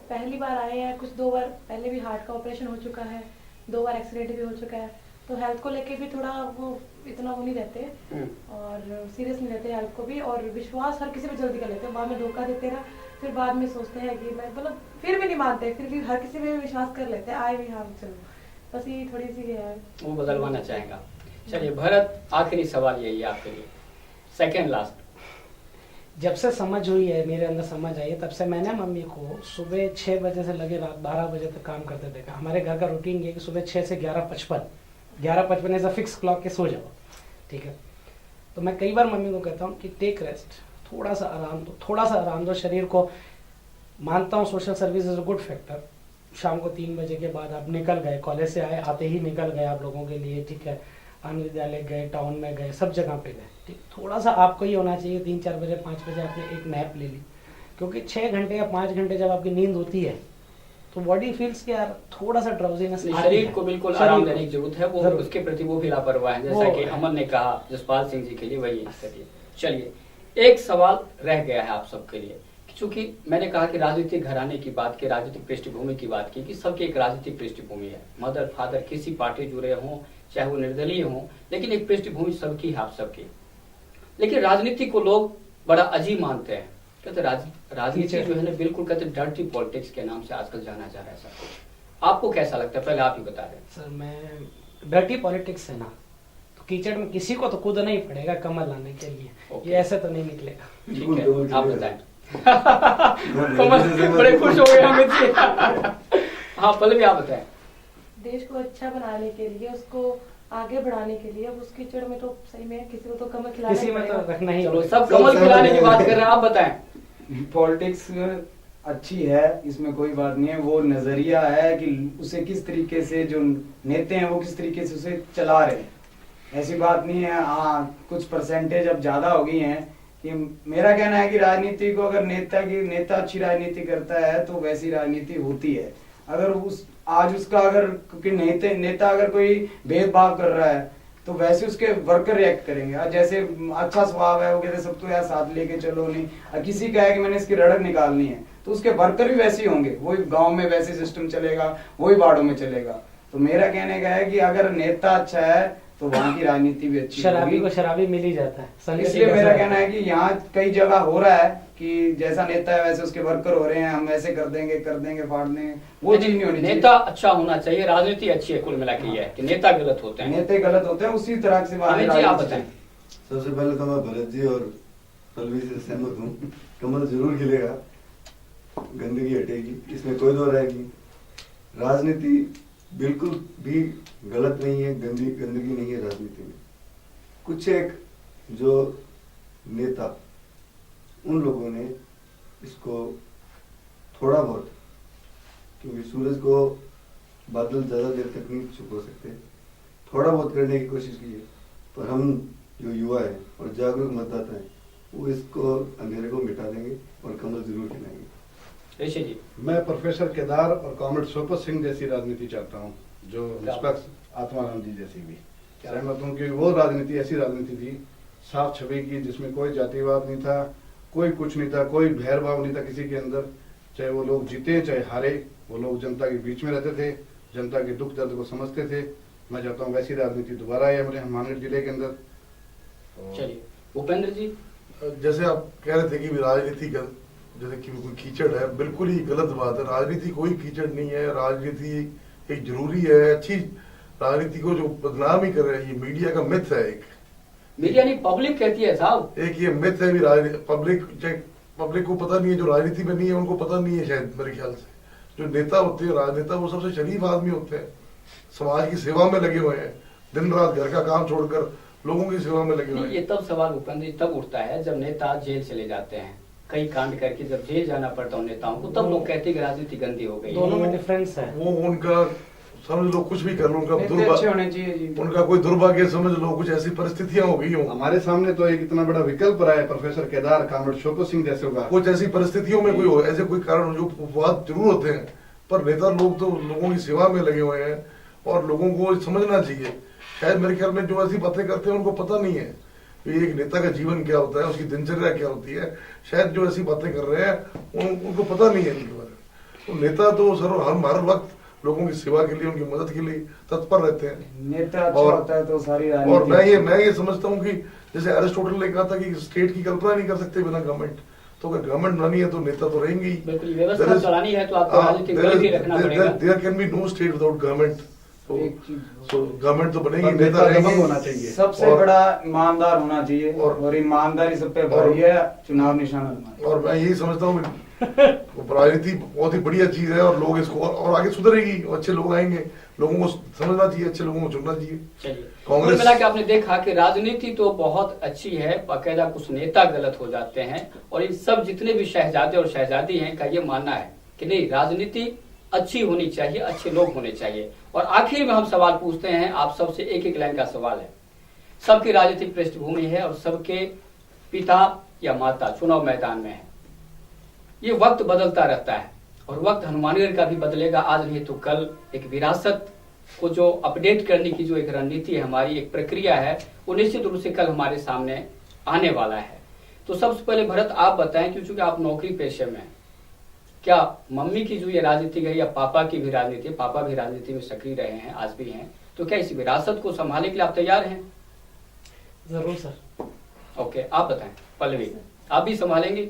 पहली बार आए हैं। कुछ 2 बार पहले भी हार्ट का ऑपरेशन हो चुका है, 2 बार एक्सीडेंट भी हो चुका है, तो हेल्थ को लेके भी थोड़ा वो इतना वो नहीं रहते और सीरियस नहीं लेते हेल्थ को भी, और विश्वास हर किसी पे जल्दी कर लेते हैं। बाद में धोखा देते ना, फिर बाद में सोचते हैं कि मैं, मतलब फिर भी नहीं मानते, फिर भी हर किसी पे विश्वास कर लेते हैं, आए भी हाँ चलो, बस ये थोड़ी सी है, वो बदलवाना चाहेगा। चलिए भरत, आखिरी सवाल यही है आपके लिए, सेकेंड लास्ट। जब से समझ हुई है, मेरे अंदर समझ आई है, तब से मैंने मम्मी को सुबह 6 बजे से लगे रात 12 बजे तक काम करते देखा। हमारे घर का रूटीन ये कि सुबह 6 से 11:55 ऐसा फिक्स क्लॉक के सो जाओ, ठीक है। तो मैं कई बार मम्मी को कहता हूँ कि टेक रेस्ट, थोड़ा सा आराम दो शरीर को। मानता हूँ social service is a good factor. शाम को 3 बजे के बाद आप निकल गए, कॉलेज से आए, आते ही निकल गए आप लोगों के लिए, ठीक है, आनंद विद्यालय गए, टाउन में गए, सब जगह पे गए, ठीक। थोड़ा सा आपको ही होना चाहिए 3-4 बजे 5 बजे आपने एक नैप ले ली, क्योंकि 6 घंटे या 5 घंटे जब आपकी नींद होती है तो बॉडी फील्स कि यार थोड़ा सा ड्राउजीनेस, शरीर को बिल्कुल आराम देने की जरूरत है, वो उसके प्रति वो भी लापरवाह है, जैसा कि अमन ने कहा जसपाल सिंह जी के लिए वही करिए। चलिए एक सवाल रह गया है आप सबके लिए, क्योंकि मैंने कहा कि राजनीतिक घराने की बात की, राजनीतिक पृष्ठभूमि की बात की, कि सबकी एक राजनीतिक पृष्ठभूमि है, मदर फादर किसी पार्टी जुड़े हों चाहे वो निर्दलीय हों, लेकिन एक पृष्ठभूमि सबकी है आप सबकी। लेकिन राजनीति को लोग बड़ा अजीब मानते हैं, कहते राजनीति जो है ना बिल्कुल कहते डर्टी पॉलिटिक्स के नाम से आजकल जाना जा रहा है सबको। आपको कैसा लगता है, पहले आप ही बता दें। सर मैं डर्टी पॉलिटिक्स है ना, तो कीचड़ में किसी को तो कूदना ही पड़ेगा कमल लाने के लिए, ये ऐसे तो नहीं निकलेगा। ठीक है, आप बताएं। कमल बड़े खुश हो गए अमित जी। हाँ पल्लवी आप बताएं। देश को अच्छा बनाने के लिए, उसको आगे बढ़ाने के लिए, अब उस कीचड़ में तो सही में किसी को तो कमल खिलाना किसी ही में तो पड़ेगा। रखना ही चलो पड़ेगा। सब कमल खिलाने की बात कर रहे हैं, आप बताएं। पॉलिटिक्स अच्छी है, इसमें कोई बात नहीं है। वो नजरिया है कि उसे किस तरीके से जो नेता हैं वो किस तरीके से उसे चला रहे हैं, ऐसी बात नहीं है। हाँ कुछ परसेंटेज अब ज्यादा हो गई हैं कि मेरा कहना है कि राजनीति को अगर नेता अच्छी राजनीति करता है तो वैसी राजनीति होती है। अगर उस आज उसका अगर क्योंकि नेता अगर कोई भेदभाव कर रहा है तो वैसे उसके वर्कर रिएक्ट करेंगे। आज जैसे अच्छा स्वभाव है वो कहते सबको यार साथ लेके चलो, नहीं और किसी का है कि मैंने इसकी रड़क निकालनी है तो उसके वर्कर भी वैसे ही होंगे, वही गांव में वैसे सिस्टम चलेगा, वही वार्डों में चलेगा। तो मेरा कहने का है कि अगर नेता अच्छा है तो वहाँ की राजनीति भी अच्छी शराबी होगी। को शराबी मिल ही जाता है। संगति इसलिए का मेरा असर कहना है होता कि यहाँ कई जगह हो रहा है कि जैसा नेता है वैसे उसके वर्कर हो रहे हैं, हम ऐसे कर देंगे फाड़ देंगे, वो चीज नहीं होनी चाहिए। नेता अच्छा होना चाहिए, राजनीति अच्छी है, कुल मिला के ये है कि नेता गलत होते हैं। नेता गलत होते हैं, उसी तरह से अमित जी आप बताएं। सबसे पहले तो मैं भरत जी और पल्लवी से सहमत हूँ, कमल जरूर खिलेगा, गंदगी हटेगी, इसमें कोई दो राय नहीं। राजनीति बिल्कुल भी गलत नहीं है, गंदगी नहीं है राजनीति में। कुछ एक जो नेता, उन लोगों ने इसको थोड़ा बहुत, क्योंकि सूरज को बादल ज्यादा देर तक नहीं छुपा सकते, थोड़ा बहुत करने की कोशिश की है। पर हम जो युवा हैं और जागरूक मतदाता हैं वो इसको अंधेरे को मिटा देंगे और कमल जरूर खिलाएंगे। ऋषि जी। मैं प्रोफेसर केदार और कॉमरेड सोपत सिंह जैसी राजनीति चाहता हूँ, जो निष्पक्ष आत्माराम जी जैसी भी। सहमत हूँ कि वो राजनीति ऐसी राजनीति थी साफ छवि की, जिसमें कोई जातिवाद नहीं था, कोई कुछ नहीं था, कोई भेदभाव नहीं था किसी के अंदर। चाहे वो लोग जीते चाहे हारे, वो लोग जनता के बीच में रहते थे, जनता के दुख दर्द को समझते थे। मैं चाहता हूँ वैसी राजनीति दोबारा आए हमारे हनुमानगढ़ जिले के अंदर। चलिए भूपेंद्र जी। जैसे आप कह रहे थे कि राजनीति का जैसे कि कोई कीचड़ है, बिल्कुल ही गलत बात है। राजनीति कोई कीचड़ नहीं है, राजनीति एक जरूरी है। अच्छी राजनीति को जो बदनाम ही कर रहे हैं, ये मीडिया का मिथ है। एक मीडिया नहीं, पब्लिक कहती है साहब। एक ये मिथ है भी, पब्लिक को पता नहीं है, जो राजनीति में नहीं है उनको पता नहीं है शायद, मेरे ख्याल से। जो नेता होते हैं, राजनेता, वो सबसे शरीफ आदमी होते हैं, समाज की सेवा में लगे हुए हैं, दिन रात घर का काम छोड़कर लोगों की सेवा में लगे हुए हैं। ये तब सवाल भूपेंद्र जी तब उठता है जब नेता जेल चले जाते हैं, कई कांड करके जब जेल जाना पड़ता है नेताओं को, तब लोग कहते हैं कि राजनीति गंदी हो गई। दोनों में डिफरेंस है। वो उनका समझ लो, कुछ भी कर लो, उनका नेता अच्छे होने चाहिए जी। उनका कोई दुर्भाग्य समझ लो, कुछ ऐसी परिस्थितियां हो गई हो। हमारे सामने तो एक इतना बड़ा विकल्प रहा है प्रोफेसर केदार, कॉमरेड सोपत सिंह जैसे होगा। कुछ ऐसी परिस्थितियों में कोई हो, ऐसे कोई कारण जो उपवाद जरूर होते हैं, पर नेता लोग तो लोगों की सेवा में लगे हुए हैं और लोगों को समझना चाहिए। शायद मेरे ख्याल में जो ऐसी बातें करते हैं उनको पता नहीं है कि एक नेता का जीवन क्या होता है, उसकी दिनचर्या क्या होती है। शायद जो ऐसी बातें कर रहे हैं उनको पता नहीं है इनके बारे में। तो नेता तो हर वक्त लोगों की सेवा के लिए, उनकी मदद के लिए तत्पर रहते हैं। नेता अच्छा होता है तो सारी और राजनीति। मैं ये समझता हूँ कि जैसे अरिस्टोटल ने कहा था कि स्टेट की कल्पना नहीं कर सकते बिना गवर्नमेंट, तो अगर गवर्नमेंट बनानी है तो नेता तो रहेंगे ही। बिल्कुल, व्यवस्था चलानी है तो आपको राजनीतिक दल भी रखना पड़ेगा। There can be no state without government. एक चीज सो गवर्नमेंट तो बनेगी, पर नेता नेता रहेंगे। दबंग होना चाहिए। सबसे और- बड़ा ईमानदार होना चाहिए और ईमानदारी सब पे भारी है, चुनाव निशाना हमारा। और मैं यही समझता हूँ राजनीति बहुत ही बढ़िया चीज है और लोग इसको और आगे सुधरेगी और अच्छे लोग आएंगे। लोगों को समझना चाहिए, अच्छे लोगों को चुनना चाहिए। चलिए, कांग्रेस- कुल मिला के आपने देखा कि राजनीति तो बहुत अच्छी है, बाकायदा कुछ नेता गलत हो जाते हैं, और इन सब जितने भी शहजादे और शहजादी हैं का ये मानना है कि नहीं, राजनीति अच्छी होनी चाहिए, अच्छे लोग होने चाहिए। और आखिर में हम सवाल पूछते हैं आप सबसे, एक एक लाइन का सवाल है। सबकी राजनीतिक पृष्ठभूमि है और सबके पिता या माता चुनाव मैदान में है। ये वक्त बदलता रहता है और वक्त हनुमानगढ़ का भी बदलेगा, आज नहीं तो कल। एक विरासत को जो अपडेट करने की जो एक रणनीति है हमारी, एक प्रक्रिया है, वो निश्चित रूप से कल हमारे सामने आने वाला है। तो सबसे पहले भरत आप बताएं, क्योंकि आप नौकरी पेशे में हैं, क्या मम्मी की जो ये राजनीति है या पापा की भी राजनीति, पापा भी राजनीति में सक्रिय रहे हैं, आज भी हैं, तो क्या इस विरासत को संभालने के लिए आप तैयार हैं? जरूर सर। ओके, आप बताएं। पल्लवी, आप भी संभालेंगे?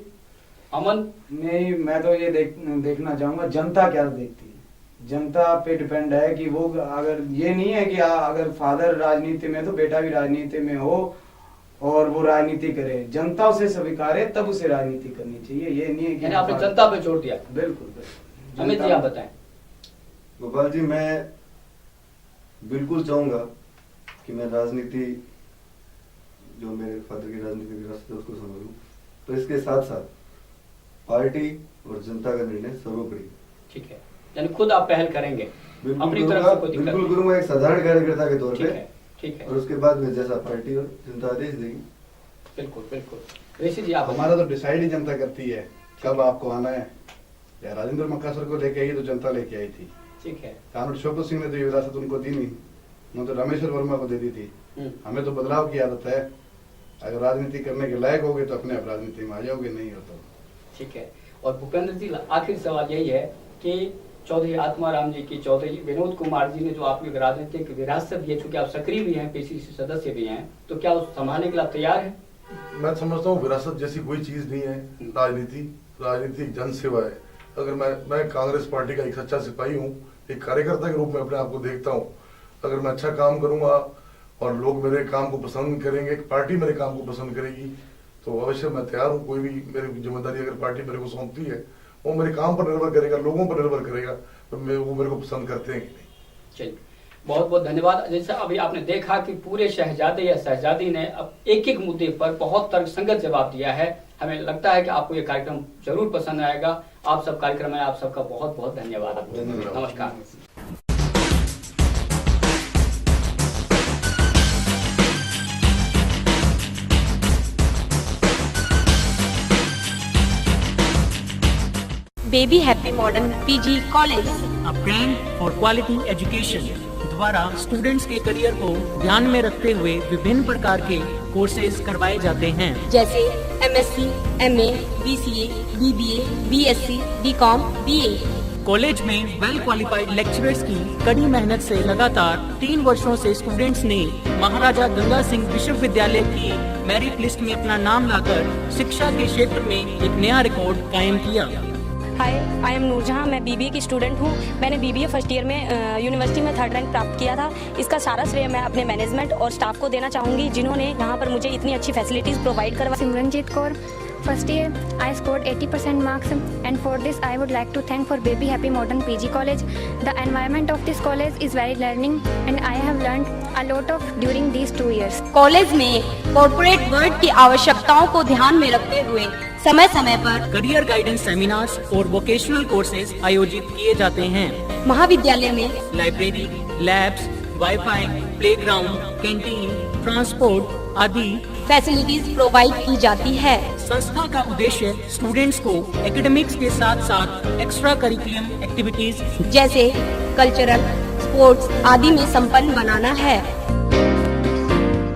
अमन? नहीं, मैं तो ये देखना चाहूंगा जनता क्या देखती है। जनता पे डिपेंड है कि वो, अगर ये नहीं है कि अगर फादर राजनीति में तो बेटा भी राजनीति में हो और वो राजनीति करे, जनता उसे स्वीकारे तब उसे राजनीति करनी चाहिए। ये नहीं है कि यानी आपने जनता पे जोर दिया। बिल्कुल बिल्कुल। अमित जी आप बताएं। गोपाल जी, मैं बिल्कुल चाहूंगा कि मैं राजनीति, जो मेरे फादर की राजनीति की रास्ते उसको समझूं, तो इसके साथ साथ पार्टी और जनता का निर्णय सर्वोपरि। ठीक है, यानी खुद आप पहल करेंगे अपनी तरफ से, कोई दिक्कत बिल्कुल नहीं। करूंगा, एक साधारण कार्यकर्ता के तौर ठीक पे। है, ठीक है, और उसके बाद में जैसा पार्टी और जनता आदेश देगी। बिल्कुल बिल्कुल। ऋषि जी आप हमारा तो डिसाइड ही जनता करती है कब आपको आना है। या राजेंद्र मक्कासर को लेके आई तो जनता लेके आई थी। ठीक है, कानून शोभा सिंह ने तो ये विरासत उनको दी नहीं, न तो रामेश्वर वर्मा को दे दी थी। हमें तो बदलाव की आदत है। अगर राजनीति करने के लायक होगे तो अपने आप राजनीति में आ जाओगे, नहीं हो तो। ठीक है। और भूपेंद्र जी, आखिर सवाल यही है कि चौधरी आत्माराम जी की, चौधरी विनोद कुमार जी ने जो आपकी राजनीतिक विरासत दी है, चूंकि आप सक्रिय भी हैं, पीसीसी सदस्य भी हैं, तो क्या उस संभालने के लिए आप तैयार हैं? मैं समझता हूँ विरासत जैसी कोई चीज नहीं है। राजनीति एक जन सेवा है। अगर मैं कांग्रेस पार्टी का एक सच्चा सिपाही हूँ, एक कार्यकर्ता के रूप में अपने आप को देखता हूँ। अगर मैं अच्छा काम करूंगा और लोग मेरे काम को पसंद करेंगे, पार्टी मेरे काम को पसंद करेगी, तो अवश्य मैं तैयार हूँ। कोई भी मेरी जिम्मेदारी अगर पार्टी मेरे को सौंपती है, वो मेरे काम पर निर्भर करेगा, लोगों पर निर्भर करेगा, तो वो मेरे को पसंद करते हैं कि नहीं। चलिए, बहुत बहुत धन्यवाद। जैसा अभी आपने देखा कि पूरे शहजादे या शहजादी ने अब एक एक मुद्दे पर बहुत तर्कसंगत जवाब दिया है। हमें लगता है कि आपको ये कार्यक्रम जरूर पसंद आएगा। आप सब कार्यक्रम में आप सबका बहुत बहुत धन्यवाद। नमस्कार। Baby happy modern PG college, a brand for quality education द्वारा स्टूडेंट्स के करियर को ध्यान में रखते हुए विभिन्न प्रकार के कोर्सेज करवाए जाते हैं, जैसे MSc, MA, BCA, BBA, BSc, BCom, BA. College में वेल क्वालिफाइड लेक्चरर्स की कड़ी मेहनत से लगातार 3 वर्षों से स्टूडेंट्स ने महाराजा गंगा सिंह विश्वविद्यालय की मेरिट लिस्ट में अपना नाम लाकर शिक्षा के क्षेत्र में एक नया रिकॉर्ड कायम किया। हाय, आई एम नूरजहां। मैं बीबीए की स्टूडेंट हूं। मैंने बीबीए फर्स्ट ईयर में यूनिवर्सिटी में 3rd रैंक प्राप्त किया था। इसका सारा श्रेय मैं अपने मैनेजमेंट और स्टाफ को देना चाहूँगी, जिन्होंने यहाँ पर मुझे इतनी अच्छी फैसिलिटीज़ प्रोवाइड करवा। Simranjeet Kaur, first year I scored 80% marks, and for this I would like to thank for Baby Happy Modern PG College. The environment of this college is very learning and I have learned a lot of during these 2 years. College में corporate world की आवश्यकताओं को ध्यान में रखते हुए समय समय पर करियर गाइडेंस सेमिनार्स और वोकेशनल कोर्सेज आयोजित किए जाते हैं। महाविद्यालय में library, labs, wifi, playground, canteen, transport आदि फैसिलिटीज प्रोवाइड की जाती है। संस्था का उद्देश्य स्टूडेंट्स को एकेडमिक्स के साथ साथ एक्स्ट्रा करिकुलम एक्टिविटीज जैसे कल्चरल, स्पोर्ट्स आदि में संपन्न बनाना है।